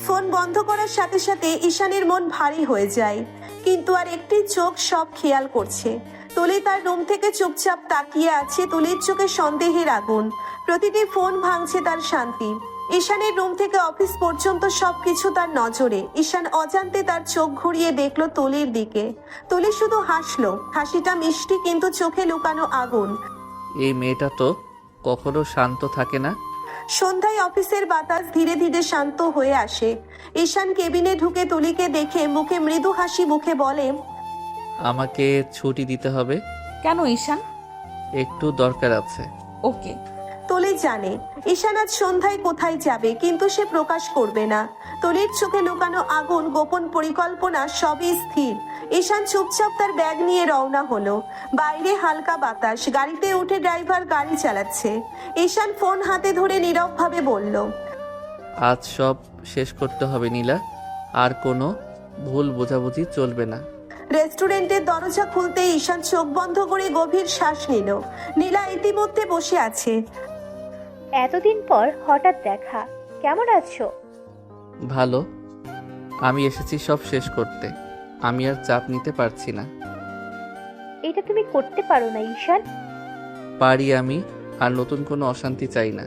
ফোন বন্ধ করার সাথে সাথে ঈশানের মন ভারী হয়ে যায়, কিন্তু আর একটি চোখ সব খেয়াল করছে। তুলি তার রুম থেকে চুপচাপ তাকিয়ে আছে, তুলির চোখে সন্দেহের আগুন। প্রতিটি ফোন ভাঙছে তার শান্তি। ঈশানের রুম থেকে অফিস পর্যন্ত সবকিছু তার নজরে। ঈশান অজান্তে তার চোখ ঘুরিয়ে দেখলো তুলির দিকে। তুলি শুধু হাসলো, হাসিটা মিষ্টি কিন্তু চোখে লুকানো আগুন। এই মেয়েটা তো কখনো শান্ত থাকে না। সন্ধ্যায় অফিসের বাতাস ধীরে ধীরে শান্ত হয়ে আসে। ঈশান কেবিনে ঢুকে তুলিকে দেখে মুখে মৃদু হাসি মুখে বলে, আমাকে ছুটি দিতে হবে। কেন ঈশান? একটু দরকার আছে। ওকে। তুলি জানে ঈশান আজ সন্ধ্যায় কোথায় যাবে, কিন্তু সে প্রকাশ করবে না। তুলির চোখে লুকানো আগুন, গোপন পরিকল্পনা সবই স্থির। ঈশান চুপচাপ তার ব্যাগ নিয়ে রওনা হলো। বাইরে হালকা বাতাস, গাড়িতে উঠে ড্রাইভার গাড়ি চালাচ্ছে। ঈশান ফোন হাতে ধরে নীরবভাবে বলল, আজ সব শেষ করতে হবে নীলা, আর কোনো ভুল বোঝাবুঝি চলবে না। রেস্টুরেন্টের দরজা খুলতে ঈশান চোখ বন্ধ করে গভীর শ্বাস নিল। নীলা ইতিমধ্যে বসে আছে। এতদিন পর হঠাৎ দেখা, কেমন আছো? ভালো। আমি এসেছি সব শেষ করতে, আমি আর চাপ নিতে পারছি না। এটা তুমি করতে পারো না ঈশান। পারি আমি, আর নতুন কোনো অশান্তি চাই না।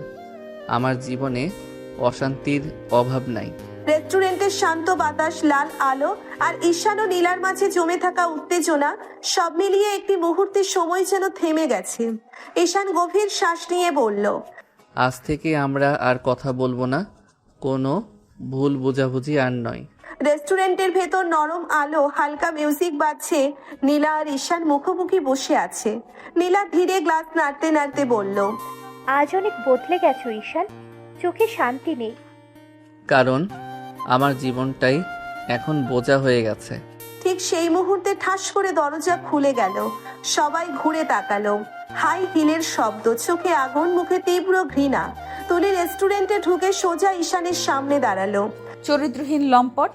আমার জীবনে অশান্তির অভাব নাই। রেস্টুরেন্টের শান্ত বাতাস, লাল আলো আর ঈশান ও নীলার মাঝে জমে থাকা উত্তেজনা, সব মিলিয়ে একটি মুহূর্তের সময় যেন থেমে গেছে। ঈশান গভীর শ্বাস নিয়ে বলল, আজ থেকে আমরা আর কথা বলবো না, কোনো ভুল বোঝাবুঝি আর নয়। রেস্টুরেন্টের ভেতর নরম আলো, হালকা মিউজিক বাজছে। নীলা আর ঈশান মুখোমুখি বসে আছে। নীলা ধীরে গ্লাস নাড়তে নাড়তে বলল, আজ অনেক বদলে গেছো ঈশান, চোখে শান্তি নেই। কারণ আমার জীবনটাই এখন বোঝা হয়ে গেছে। ঠিক সেই মুহূর্তে ঠাস করে দরজা খুলে গেল। সবাই ঘুরে তাকালো। হাই হিলের শব্দ, চোখে আগুন, মুখে তীব্র ঘৃণা। তুলি রেস্টুরেন্টে ঢুকে সোজা ঈশানের সামনে দাঁড়ালো। চরিত্রহীন লম্পট।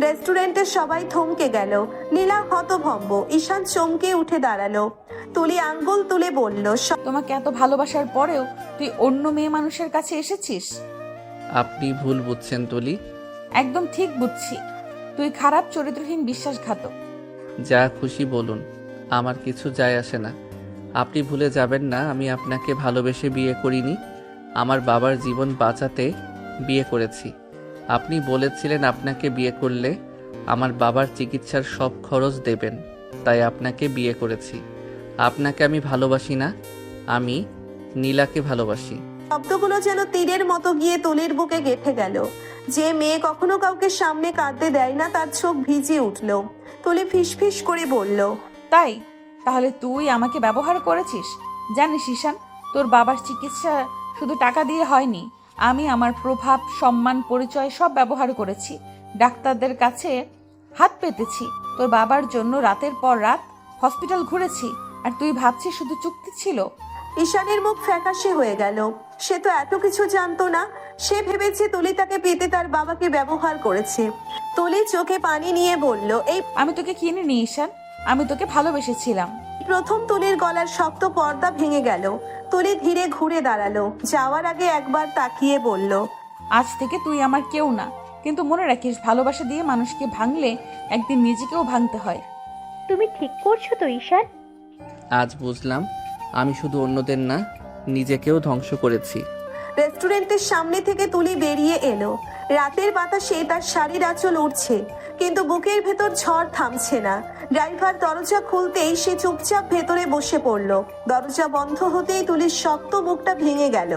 রেস্টুরেন্টে সবাই থমকে গেল। নীলা হতভম্ব। ঈশান চমকে উঠে দাঁড়ালো। তুলি আঙ্গুল তুলে বলল, তোমাকে এত ভালোবাসার পরেও তুই অন্য মেয়ে মানুষের কাছে এসেছিস। আপনি ভুল বুঝছেন তুলি। একদম ঠিক বুঝছি, তুই খারাপ, চরিত্রহীন, বিশ্বাসঘাতক। যা খুশি বলুন, আমার কিছু যায় আসে না। আপনি ভুলে যাবেন না আমি আপনাকে ভালোবেসে বিয়ে করিনি, আমার বাবার জীবন বাঁচাতে বিয়ে করেছি। আপনি বলেছিলেন আপনাকে বিয়ে করলে আমার বাবার চিকিৎসার সব খরচ দেবেন, তাই আপনাকে বিয়ে করেছি। আপনাকে আমি ভালোবাসি না, আমি নীলাকে ভালোবাসি। শব্দগুলো যেন তীরের মতো গিয়ে তুলির বুকে গেঁথে গেল। যে মেয়ে কখনো কাউকে সামনে কাঁদতে দেয় না, তার চোখ ভিজে উঠল। তুলি ফিসফিস করে বলল, তাই তাহলে তুই আমাকে ব্যবহার করেছিস। জানিস ঈশান, তোর বাবার চিকিৎসা শুধু টাকা দিয়ে হয়নি, আমি আমার প্রভাব, সম্মান, পরিচয় সব ব্যবহার করেছি। ডাক্তারদের কাছে হাত পেতেছি, তোর বাবার জন্য রাতের পর রাত হসপিটাল ঘুরেছি। আর তুই ভাবছিস শুধু চুক্তি ছিল। ঈশানের মুখ ফ্যাকাশে হয়ে গেল। সে তো এত কিছু জানতো না। সে ভেবেছে তুলি তাকে পেতে তার বাবাকে ব্যবহার করেছে। তুলি চোখে পানি নিয়ে বলল, এই আমি তোকে কিনে নি ঈশান, আমি তোকে ভালোবেসেছিলাম। প্রথম তুলির গলার শক্ত পর্দা ভেঙে গেল। তুলি ধীরে ঘুরে দাঁড়ালো। যাওয়ার আগে একবার তাকিয়ে বলল, আজ থেকে তুই আমার কেউ না, কিন্তু মনে রাখিস, ভালোবাসা দিয়ে মানুষকে ভাঙলে একদিন নিজেকেও ভাঙতে হয়। তুমি ঠিক করছো তো ঈশান? আজ বুঝলাম আমি শুধু অন্যদের না, নিজেকেও ধ্বংস করেছি। রেস্টুরেন্টের সামনে থেকে তুলি বেরিয়ে এলো। রাতের বাতাসে তার শাড়ির আঁচল উঠছে, কিন্তু বুকের ভেতর ঝড় থামছে না। ড্রাইভার দরজা খুলতেই সে চুপচাপ ভেতরে বসে পড়ল। দরজা বন্ধ হতেই তুলির শক্ত মুখটা ভেঙে গেল।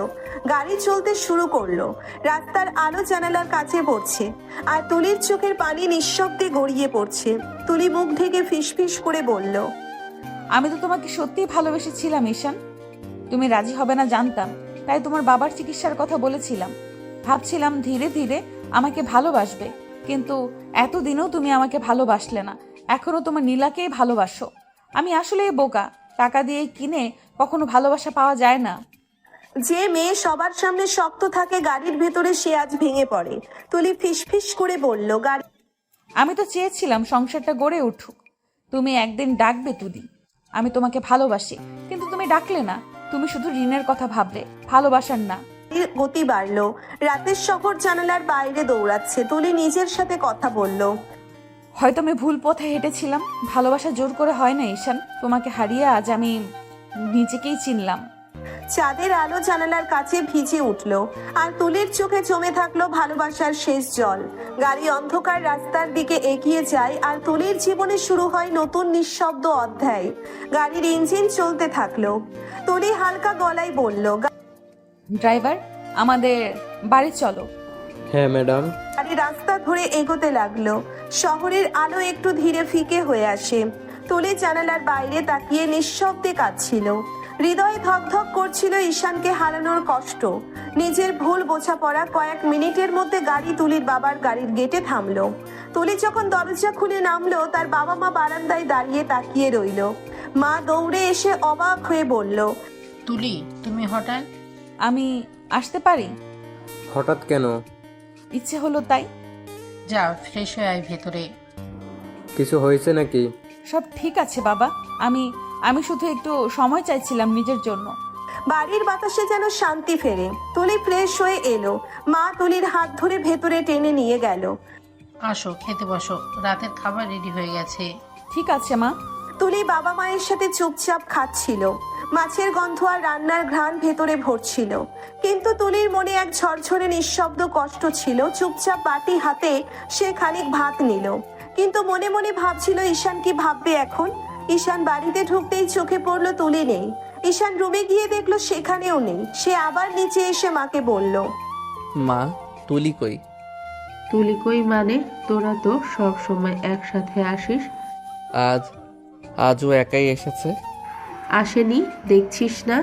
গাড়ি চলতে শুরু করলো। রাস্তার আলো জানালার কাছে পড়ছে, আর তুলির চোখের পানি নিঃশব্দে গড়িয়ে পড়ছে। তুলি মুখ ঢেকে ফিসফিস করে বলল, আমি তো তোমাকে সত্যিই ভালোবেসেছিলাম ঈশান। তুমি রাজি হবে না জানতাম, তাই তোমার বাবার চিকিৎসার কথা বলেছিলাম। ভাবছিলাম ধীরে ধীরে আমাকে ভালোবাসবে, কিন্তু এতদিনও তুমি আমাকে ভালোবাসলে না। এখনো তোমার নীলাকেই ভালোবাসো। আমি আসলে বোকা, টাকা দিয়ে কিনে কখনো ভালোবাসা পাওয়া যায় না। যে মেয়ে সবার সামনে শক্ত থাকে গাড়ির ভেতরে, সে আজ ভেঙে পড়ে। তুলি ফিসফিস করে বলল, গাড়ি আমি তো চেয়েছিলাম সংসারটা গড়ে উঠুক। তুমি একদিন ডাকবে তুলি, আমি তোমাকে ভালোবাসি, কিন্তু তুমি ডাকলে না। তুমি শুধু ঋণের কথা ভাবলে, ভালোবাসার না। গতি বাড়লো। রাতের শহর জানালার বাইরে দৌড়াচ্ছে। তুলি নিজের সাথে কথা বলল, হয়তো আমি ভুল পথে হেঁটেছিলাম। ভালোবাসা জোর করে হয় না ঈশান। তোমাকে হারিয়ে আজ আমি নিজেকেই চিনলাম। চাঁদের আলো জানালার কাছে ভিজে উঠল, আর তুলির চোখে জমে থাকলো ভালোবাসার শেষ জল। গাড়ি অন্ধকার রাস্তার দিকে এগিয়ে যায়, আর তুলির জীবনে শুরু হয় নতুন নিঃশব্দ অধ্যায়। গাড়ির ইঞ্জিন চলতে থাকলো। তুলি হালকা গলায় বলল, ড্রাইভার, আমাদের বাড়ি চলো। হ্যাঁ ম্যাডাম। গাড়ি রাস্তা ধরে এগোতে লাগলো। শহরের আলো একটু ধীরে ফিকে হয়ে আসে। তুলি জানালার বাইরে তাকিয়ে নিঃশব্দে কাঁদছিল। হৃদয়ে ধকধক করছিল ঈশানকে হারানোর কষ্ট। নিজের ভুল বোঝাপড়া। কয়েক মিনিটের মধ্যে গাড়ি তুলির বাবার গাড়ির গেটে থামলো। তুলি যখন দরজা খুলে নামলো, তার বাবা মা বারান্দায় দাঁড়িয়ে তাকিয়ে রইল। মা দৌড়ে এসে অবাক হয়ে বলল, তুলি, তুমি হঠাৎ? আমি আসতে পারি? হঠাৎ কেন? ইচ্ছে হলো তাই। যা, ফ্রেশ হয়ে আয় ভেতরে। কিছু হয়েছে নাকি? সব ঠিক আছে বাবা। আমি শুধু একটু সময় চাইছিলাম নিজের জন্য। বাড়ির বাতাসে যেন শান্তি ফেরে। তুলি ফ্রেশ হয়ে এলো। মা তুলির হাত ধরে ভেতরে টেনে নিয়ে গেল। আসো, খেতে বসো, রাতের খাবার রেডি হয়ে গেছে। ঠিক আছে মা। তুলি বাবা মায়ের সাথে চুপচাপ খাচ্ছিল। মাছের গন্ধ আর রান্নার ঘ্রাণ ভেতরে ভরছিল, কিন্তু তুলির মনে এক ঝরঝরে নিঃশব্দ কষ্ট ছিল। চুপচাপ বাটি হাতে সে খানিক ভাত নিল, কিন্তু মনে মনে ভাবছিল ঈশান কি ভাববে এখন। ঈশান বাড়িতে ঢুকতেই চোখে পড়লো তুলি নেই। ঈশান রুমে গিয়ে দেখলো সেখানেও নেই। সে আবার নিচে এসে মাকে বলল, মা, তুলি কই? তুলি কই মানে? তোরা তো সব সময় একসাথে আসিস। আজও একাই এসেছে। আসেনি দেখছিস না?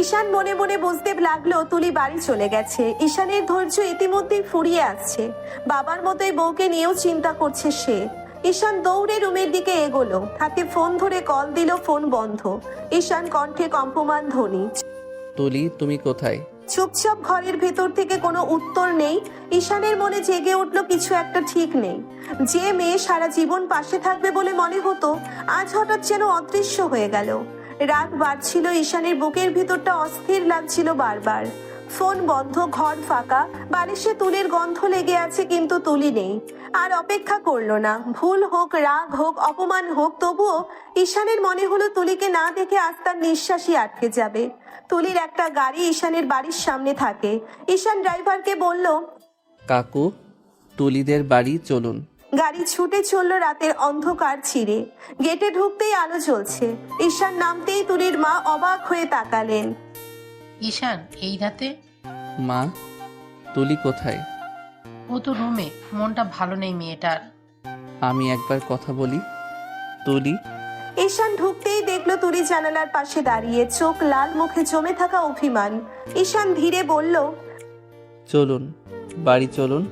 ঈশান মনে মনে বুঝতে লাগলো তুলি বাড়ি চলে গেছে। ঈশানের ধৈর্য ইতিমধ্যেই ফুরিয়ে আসছে। বাবার মতোই বউকে নিয়েও চিন্তা করছে সে। ঈশান দৌড়ে রুমের দিকে এগোলো। হাতে ফোন ধরে কল দিল, ফোন বন্ধ। ঈশান কণ্ঠে কম্পমান ধ্বনি, তুলি, তুমি কোথায়? চুপচাপ ঘরের ভেতর থেকে কোনো উত্তর নেই। ঈশানের মনে জেগে উঠলো কিছু একটা ঠিক নেই। যে মেয়ে সারা জীবন পাশে থাকবে বলে মনে হতো, আজ হঠাৎ যেন অদৃশ্য হয়ে গেল। রাত বাড়ছিল। ঈশানের বুকের ভিতরটা অস্থির লাগছিল বারবার। ফোন বন্ধ, ঘর ফাঁকা। বালিশে তুলির গন্ধ লেগে আছে, কিন্তু তুলি নেই। আর অপেক্ষা করলো না। ভুল হোক, রাগ হোক, অপমান হোক, তবুও ঈশানের মনে হলো তুলিকে না দেখে আজ তার নিঃশ্বাসই আটকে যাবে। তুলির একটা গাড়ি ঈশানের বাড়ির সামনে থাকে। ঈশান ড্রাইভারকে বলল, কাকু, তুলিদের বাড়ি চলুন। গাড়ি ছুটে চলল রাতের অন্ধকার ছিঁড়ে। গেটে ঢুকতেই আলো জ্বলছে। ঈশান নামতেই তুলির মা অবাক হয়ে তাকালেন। ঈশান, এই রাতে? মা, তুলি কোথায়? ও তো রুমে, মনটা ভালো নেই মেয়েটার। আমি একবার কথা বলি। তুলি। ঈশান ঢুকতেই দেখলো তুলি জানালার পাশে দাঁড়িয়ে, চোখ লাল, মুখে জমে থাকা অভিমান। ঈশান ধীরে বলল, চলুন, বাড়ি চলুন।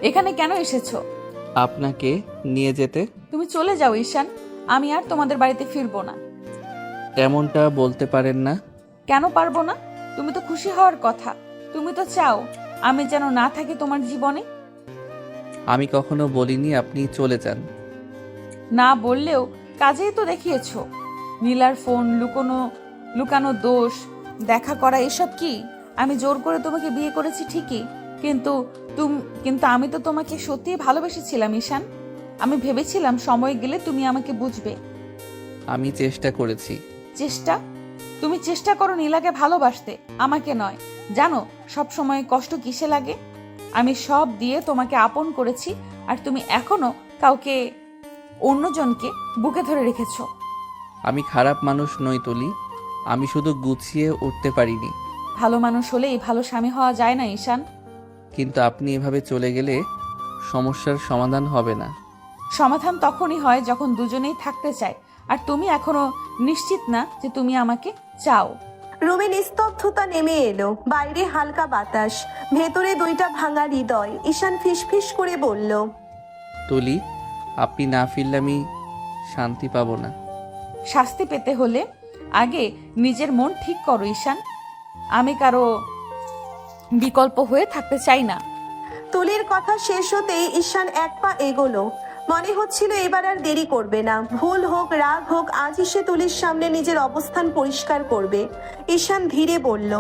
এখানে কেন এসেছো? আপনাকে নিয়ে যেতে। তুমি চলে যাও ঈশান, আমি আর তোমাদের বাড়িতে ফিরবো না। এমনটা বলতে পারেন না। কেন পারবো না? তুমি তো খুশি হওয়ার কথা। তুমি তো চাও আমি যেন না থাকি তোমার জীবনে। আমি কখনো বলিনি আপনি চলে যান। না বললেও কাজেই তো দেখিয়েছো। নীলার ফোন, লুকানো দোষ, দেখা করা, এসব কি? আমি জোর করে তোমাকে বিয়ে করেছি ঠিকই, কিন্তু আমি তো তোমাকে সত্যিই ভালোবেসেছিলাম ঈশান। আমি ভেবেছিলাম সময় গেলে তুমি আমাকে বুঝবে। আমি চেষ্টা করেছি। চেষ্টা? তুমি চেষ্টা করো নীলাকে ভালোবাসতে, আমাকে নয়। জানো সব সময় কষ্ট কিসে লাগে? আমি সব দিয়ে তোমাকে আপন করেছি, আর তুমি এখনো কাউকে, অন্যজনকে বুকে ধরে রেখেছো। আমি খারাপ মানুষ নই তুলি, আমি শুধু গুছিয়ে উঠতে পারিনি। ভালো মানুষ হলেই ভালো স্বামী হওয়া যায় না ঈশান। কিন্তু আপনি এভাবে চলে গেলে সমস্যার সমাধান হবে না। সমাধান তখনই হয় যখন দুজনেই থাকতে চায়, আর তুমি এখনো নিশ্চিত না যে তুমি আমাকে চাও। রুমে নিস্তব্ধতা নেমে এলো, বাইরে হালকা বাতাস, ভেতরে দুইটা ভাঙা হৃদয়। ঈশান ফিসফিস করে বলল, তুলি, আপনি না ফিরলে আমি শান্তি পাবো না। শাস্তি পেতে হলে আগে নিজের মন ঠিক করো ঈশান। আমি কারো বিকল্প হয়ে থাকতে চাই না। তুলির কথা শেষ হতেই ঈশান এক পা এগোলো। মনে হচ্ছিল এবার আর দেরি করবে না। ভুল হোক, রাগ হোক, আজই সে তুলির সামনে নিজের অবস্থান পরিষ্কার করবে। ঈশান ধীরে বলল,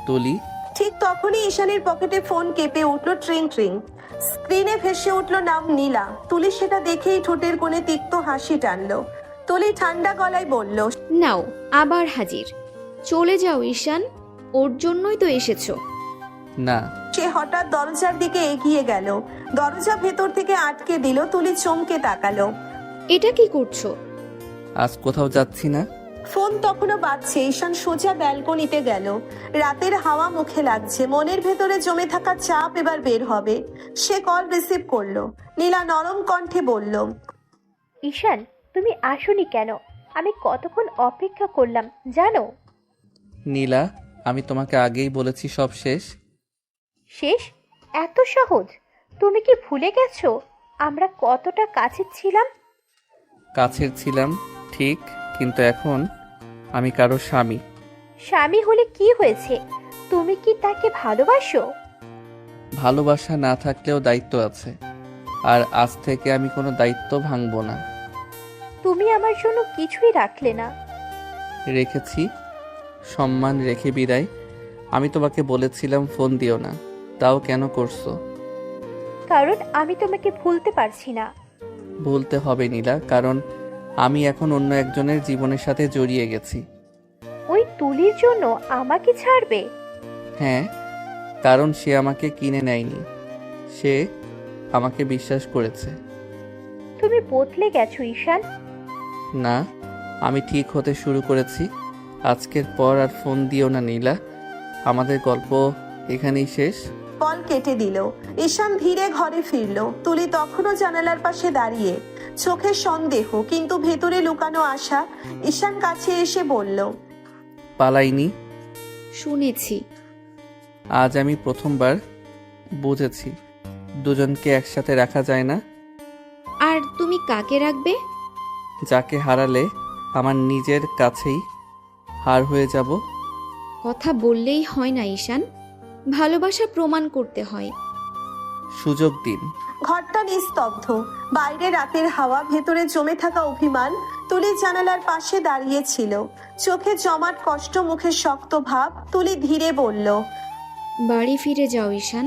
তুলি। ঠিক তখনই ঈশানের পকেটে ফোন কেঁপে উঠল, ট্রিং ট্রিং। স্ক্রিনে ভেসে উঠল নাম নীলা। তুলি সেটা দেখেই ঠোঁটের কোণে তিক্ত হাসি টানলো। তুলি ঠান্ডা গলায় বলল, নাও আবার হাজির। চলে যাও ঈশান, ওর জন্যই তো এসেছো। না। সে হঠাৎ দরজার দিকে এগিয়ে গেল। দরজা ভেতর থেকে আটকে দিল। তুলি চমকে তাকালো। এটা কি করছো? আজ কোথাও যাচ্ছি না। ফোন তখনও বাজছে। ঈশান সোজা ব্যালকনিতে গেল। রাতের হাওয়া মুখে লাগছে। মনের ভেতরে জমে থাকা চাপ এবার বের হবে। সে কল রিসিভ করলো। নীলা নরম কণ্ঠে বলল, ঈশান, তুমি আসোনি কেন? আমি কতক্ষণ অপেক্ষা করলাম জানো? নীলা, আমি তোমাকে আগেই বলেছি সব শেষ। শেষ? এত সহজ? তুমি কি ভুলে গেছো আমরা কতটা কাছে ছিলাম? কাছের ছিলাম ঠিক, কিন্তু এখন আমি কারো স্বামী। স্বামী হলে কি হয়েছে? তুমি কি তাকে ভালোবাসো? ভালোবাসা না থাকলেও দায়িত্ব আছে, আর আজ থেকে আমি কোনো দায়িত্ব ভাঙবো না। তুমি আমার জন্য কিছুই রাখলে না। রেখেছি, সম্মান রেখে বিদায়। আমি তোমাকে বলেছিলাম ফোন দিও না, তাও কেন করছো? কারণ আমি তোমাকে ভুলতে পারছি না। ভুলতে হবে নীলা, কারণ আমি এখন অন্য একজনের জীবনের সাথে জড়িয়ে গেছি। ওই তুলির জন্য আমাকে ছাড়বে? হ্যাঁ, কারণ সে আমাকে কিনে নেয়নি, সে আমাকে বিশ্বাস করেছে। তুমি বদলে গেছো ঈশান। না, আমি ঠিক হতে শুরু করেছি। আজকের পর আর ফোন দিও না নীলা, আমাদের গল্প এখানেই শেষ। কল কেটে দিল। ঈশান ধীরে ঘরে ফিরল। তুলি তখনও জানালার পাশে দাঁড়িয়ে, চোখে সন্দেহ কিন্তু ভেতরে লুকানো আশা। ঈশান কাছে এসে বলল, পালাইনি। শুনেছি। আজ আমি প্রথমবার বুঝেছি দুজনকে একসাথে রাখা যায় না। আর তুমি কাকে রাখবে? যাকে হারালে আমার নিজের কাছেই হার হয়ে যাব। কথা বললেই হয় না ঈশান, ভালোবাসা প্রমাণ করতে হয়। সুযোগ দিন। ঘরটা নিস্তব্ধ। বাইরে রাতের হাওয়া, ভেতরে জমে থাকা অভিমান। তুলি জানালার পাশে দাঁড়িয়ে ছিল, চোখে জমাট কষ্ট, মুখে শক্ত ভাব। তুলি ধীরে বলল, বাড়ি ফিরে যাও ঈশান।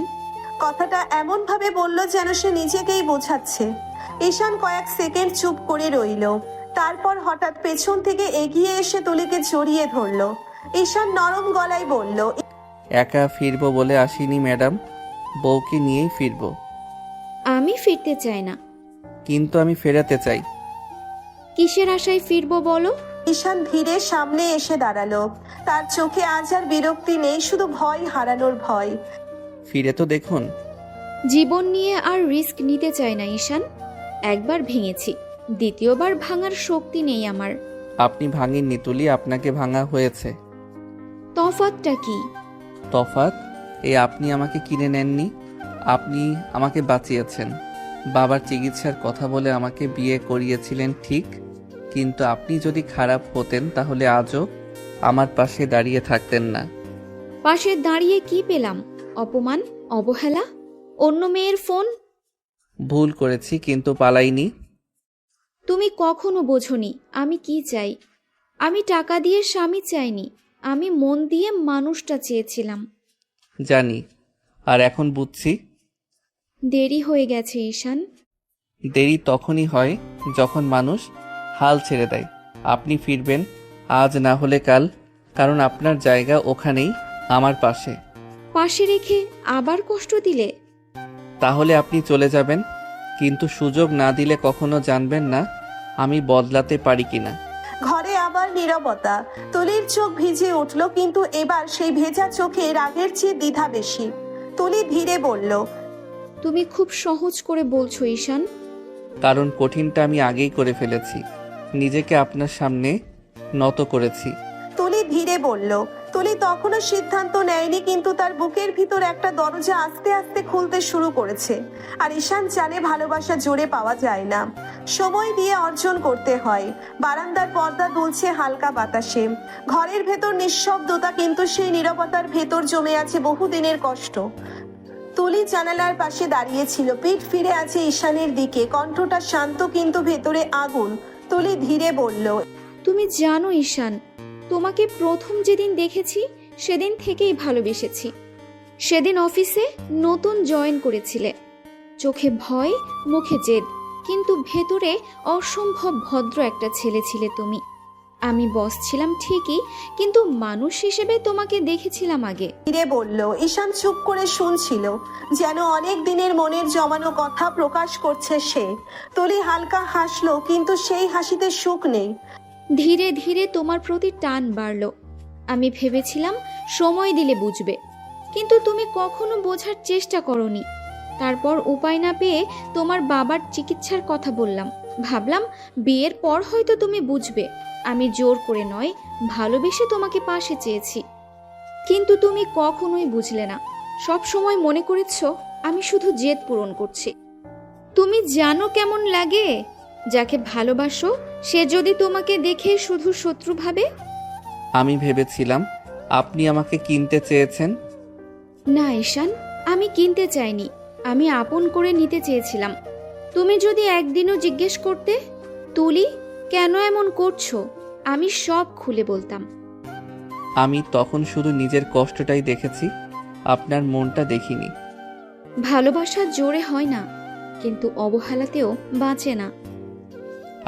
কথাটা এমন ভাবে বলল যেন সে নিজেকেই বোঝাচ্ছে। ঈশান কয়েক সেকেন্ড চুপ করে রইল। তারপর হঠাৎ পেছন থেকে এগিয়ে এসে তুলিকে জড়িয়ে ধরল। ঈশান নরম গলায় বলল, একা ফিরবো বলে আসিনি ম্যাডাম, বউকে নিয়েই ফিরবো। আমি ফিরতে চাই না। কিন্তু আমি ফেরাতে চাই। কিসের আশায় ফিরবো বলো? ঈশান ধীরে সামনে এসে দাঁড়ালো। তার চোখে আজ আর বিরক্তি নেই, শুধু ভয়, হারানোর ভয়। ফিরে তো দেখুন। জীবন নিয়ে আর রিস্ক নিতে চাই না ঈশান। একবার ভেঙেছি, দ্বিতীয়বার ভাঙার শক্তি নেই আমার। আপনি ভাঙেননি তুলি, আপনাকে ভাঙা হয়েছে। তফাৎটা কি? তফাৎ এই, আপনি আমাকে কিনে নেননি, আপনি আমাকে বাঁচিয়েছেন। বাবার চিকিৎসার কথা বলে আমাকে বিয়ে করিয়েছিলেন ঠিক, কিন্তু আপনি যদি খারাপ হতেন তাহলে আজও আমার পাশে দাঁড়িয়ে থাকতেন না। পাশে দাঁড়িয়ে কি পেলাম? অপমান, অবহেলা, অন্য মেয়ের ফোন। ভুল করেছি কিন্তু পালাইনি। তুমি কখনো বোঝোনি আমি কি চাই। আমি টাকা দিয়ে স্বামী চাইনি, আমি মন দিয়ে মানুষটা চেয়েছিলাম। জানি, আর এখন বুঝছি দেরি হয়ে গেছে ঈশান। দেরি তখনই হয় যখন মানুষ হাল ছেড়ে দেয়। আপনি ফিরবেন আজ না হলে কাল, কারণ আপনার জায়গা ওখানেই, আমার পাশে। পাশে রেখে আবার কষ্ট দিলে? তাহলে আপনি চলে যাবেন, কিন্তু সুযোগ না দিলে কখনো জানবেন না আমি বদলাতে পারি কিনা। ঘরে আবার নীরবতা। তুলির চোখ ভিজে উঠল, কিন্তু এবার সেই ভেজা চোখে রাগের চেয়ে দ্বিধা বেশি। তুলি ধীরে বলল, তুমি খুব সহজ করে বলছো ঈশান। কারণ কঠিনটা আমি আগেই করে ফেলেছি, নিজেকে আপনার সামনে নত করেছি। তুলি ধীরে বলল। তুলি তখনও সিদ্ধান্ত নেয়নি, কিন্তু তার বুকের ভিতর একটা দরজা আস্তে আস্তে খুলতে শুরু করেছে। আর ঈশান জানে ভালোবাসা জোরে পাওয়া যায় না, সময় দিয়ে অর্জন করতে হয়। বারান্দার পর্দা দুলছে হালকা বাতাসে। ঘরের ভেতর নিঃশব্দতা, কিন্তু সেই নীরবতার ভেতর জমে আছে বহুদিনের কষ্ট। তুলি জানালার পাশে দাঁড়িয়েছিল, পিঠ ফিরে আছে ঈশানের দিকে, কণ্ঠটা শান্ত কিন্তু ভেতরে আগুন। তুলি ধীরে বলল, তুমি জানো ঈশান, তোমাকে প্রথম যেদিন দেখেছি সেদিন থেকেই ভালোবেসেছি। সেদিন অফিসে নতুন জয়েন করেছিলে, চোখে ভয়, মুখে জেদ, কিন্তু ভেতরে অসম্ভব ভদ্র একটা ছেলে ছিলে তুমি। আমি বস ছিলাম ঠিকই, কিন্তু মানুষ হিসেবে তোমাকে দেখেছিলাম আগে। ধীরে বলল। ঈশান চুপ করে শুনছিল, যেন অনেক দিনের মনের জমানো কথা প্রকাশ করছে সে। তুলি হালকা হাসলো, কিন্তু সেই হাসিতে সুখ নেই। ধীরে ধীরে তোমার প্রতি টান বাড়ল। আমি ভেবেছিলাম সময় দিলে বুঝবে, কিন্তু তুমি কখনো বোঝার চেষ্টা করনি। তারপর উপায় না পেয়ে তোমার বাবার চিকিৎসার কথা বললাম। ভাবলাম বিয়ের পর হয়তো তুমি বুঝবে। আমি জোর করে নয়, ভালোবেসে তোমাকে পাশে চেয়েছি, কিন্তু তুমি কখনোই বুঝলে না। সব সময় মনে করেছ আমি শুধু জেদ পূরণ করছি। তুমি জানো কেমন লাগে যাকে ভালোবাসো সে যদি তোমাকে দেখে শুধু শত্রু ভাবে? আমি ভেবেছিলাম আপনি আমাকে কিনতে চেয়েছেন। না ঈশান, আমি কিনতে চাইনি, আমি আপন করে নিতে চেয়েছিলাম। তুমি যদি একদিনও জিজ্ঞেস করতে, তুলি কেন এমন করছো, আমি সব খুলে বলতাম। আমি তখন শুধু নিজের কষ্টটাই দেখেছি, আপনার মনটা দেখিনি। ভালোবাসা জোরে হয় না, কিন্তু অবহেলাতেও বাঁচে না।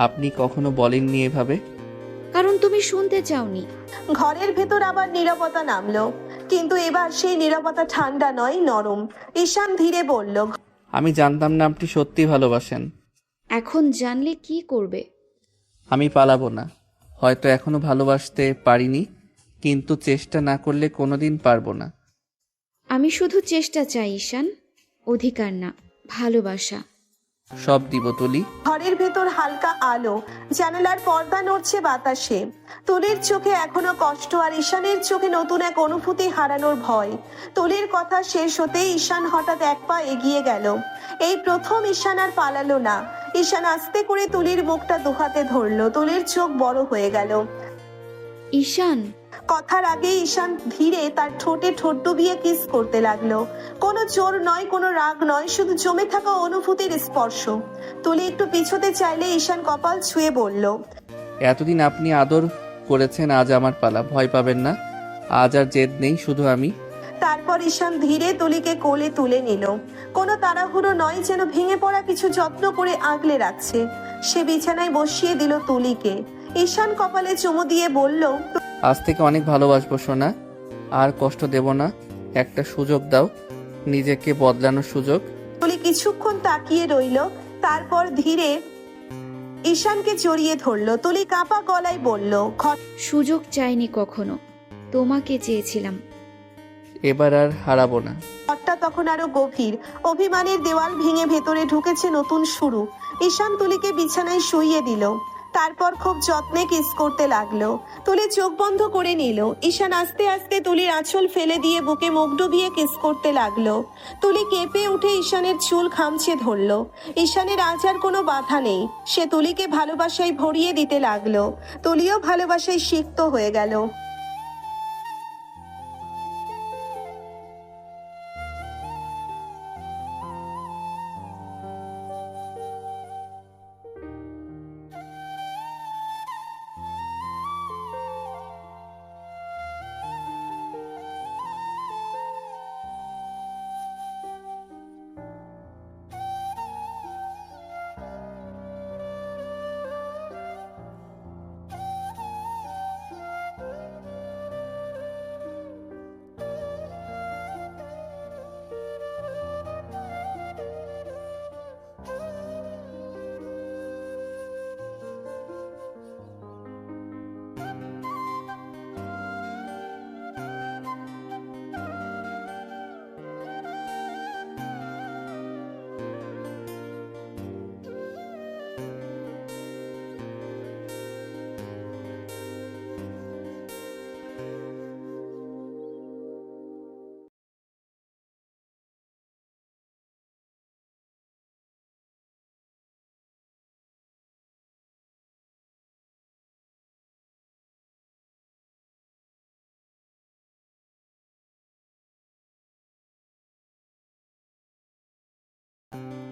আপনি কখনো বলেননি এভাবে। কারণ তুমি শুনতে চাওনি। ঘরের ভেতর আবার নীরবতা নামলো, কিন্তু এবার সেই নীরবতা ঠান্ডা নয়, নরম। ঈশান ধীরে বলল, আমি জানতাম না আপনি সত্যি ভালোবাসেন। এখন জানলে কি করবে? আমি পালাবো না, হয়তো এখনো ভালোবাসতে পারিনি, কিন্তু চেষ্টা না করলে কোনোদিন পারবো না। আমি শুধু চেষ্টা চাই ঈশান, অধিকার না, ভালোবাসা। সব দিব তুলি। ঘরের ভেতর হালকা আলো, জানালার পর্দা নড়ছে বাতাসে। তুলির চোখে এখনো কষ্ট, আর ঈশানের চোখে নতুন এক অনুভূতি হারানোর ভয়। তুলির কথা শেষ হতেই ঈশান হঠাৎ এক পা এগিয়ে গেল। এই প্রথম ঈশান আর পালালো না। ঈশান আস্তে করে তুলির মুখটা দুহাতে ধরলো। তুলির চোখ বড় হয়ে গেল। ঈশান। কথার আগে ঈশান ধীরে তার ঠোঁটে ঠোঁট ডুবিয়ে কিস করতে লাগলো। কোনো জোর নয়, কোনো রাগ নয়, শুধু জমে থাকা অনুভূতির স্পর্শ। তুলি একটু পিছোতে চাইলে ঈশান কপাল ছুঁয়ে বলল, এতদিন আপনি আদর করেছেন, আজ আমার পালা, ভয় পাবেন না। আজ আর জেদ নেই, শুধু আমি। তারপর ঈশান ধীরে তুলিকে কোলে তুলে নিল। কোনো তাড়াহুড়ো নয়, যেন ভেঙে পড়া কিছু যত্ন করে আগলে রাখছে। সে বিছানায় বসিয়ে দিল তুলিকে। ঈশান কপালে চুমু দিয়ে বলল, আজ থেকে অনেক ভালোবাসবো সোনা, আর কষ্ট দেব না। একটা সুযোগ দাও, নিজেকে বদলানোর সুযোগ। তুলি কিছুক্ষণ তাকিয়ে রইল, তারপর ধীরে ঈশানকে জড়িয়ে ধরলো। তুলি কাঁপা গলায় বলল, সুযোগ চাইনি কখনো, তোমাকে চেয়েছিলাম। এবার আর হারাবো না। ঘরটা তখন আরো গভীর। অভিমানের দেওয়াল ভেঙে ভেতরে ঢুকেছে নতুন শুরু। ঈশান তুলিকে বিছানায় শুইয়ে দিল, তারপর খুব যত্নে কিস করতে লাগলো। তুলি চোখ বন্ধ করে নিল। ঈশান আস্তে আস্তে তুলির আঁচল ফেলে দিয়ে বুকে মুখ ডুবিয়ে কিস করতে লাগলো। তুলি কেঁপে উঠে ঈশানের চুল খামচে ধরলো। ঈশানের আজ আর কোনো বাধা নেই, সে তুলিকে ভালোবাসায় ভরিয়ে দিতে লাগলো। তুলিও ভালোবাসায় সিক্ত হয়ে গেল। Thank you.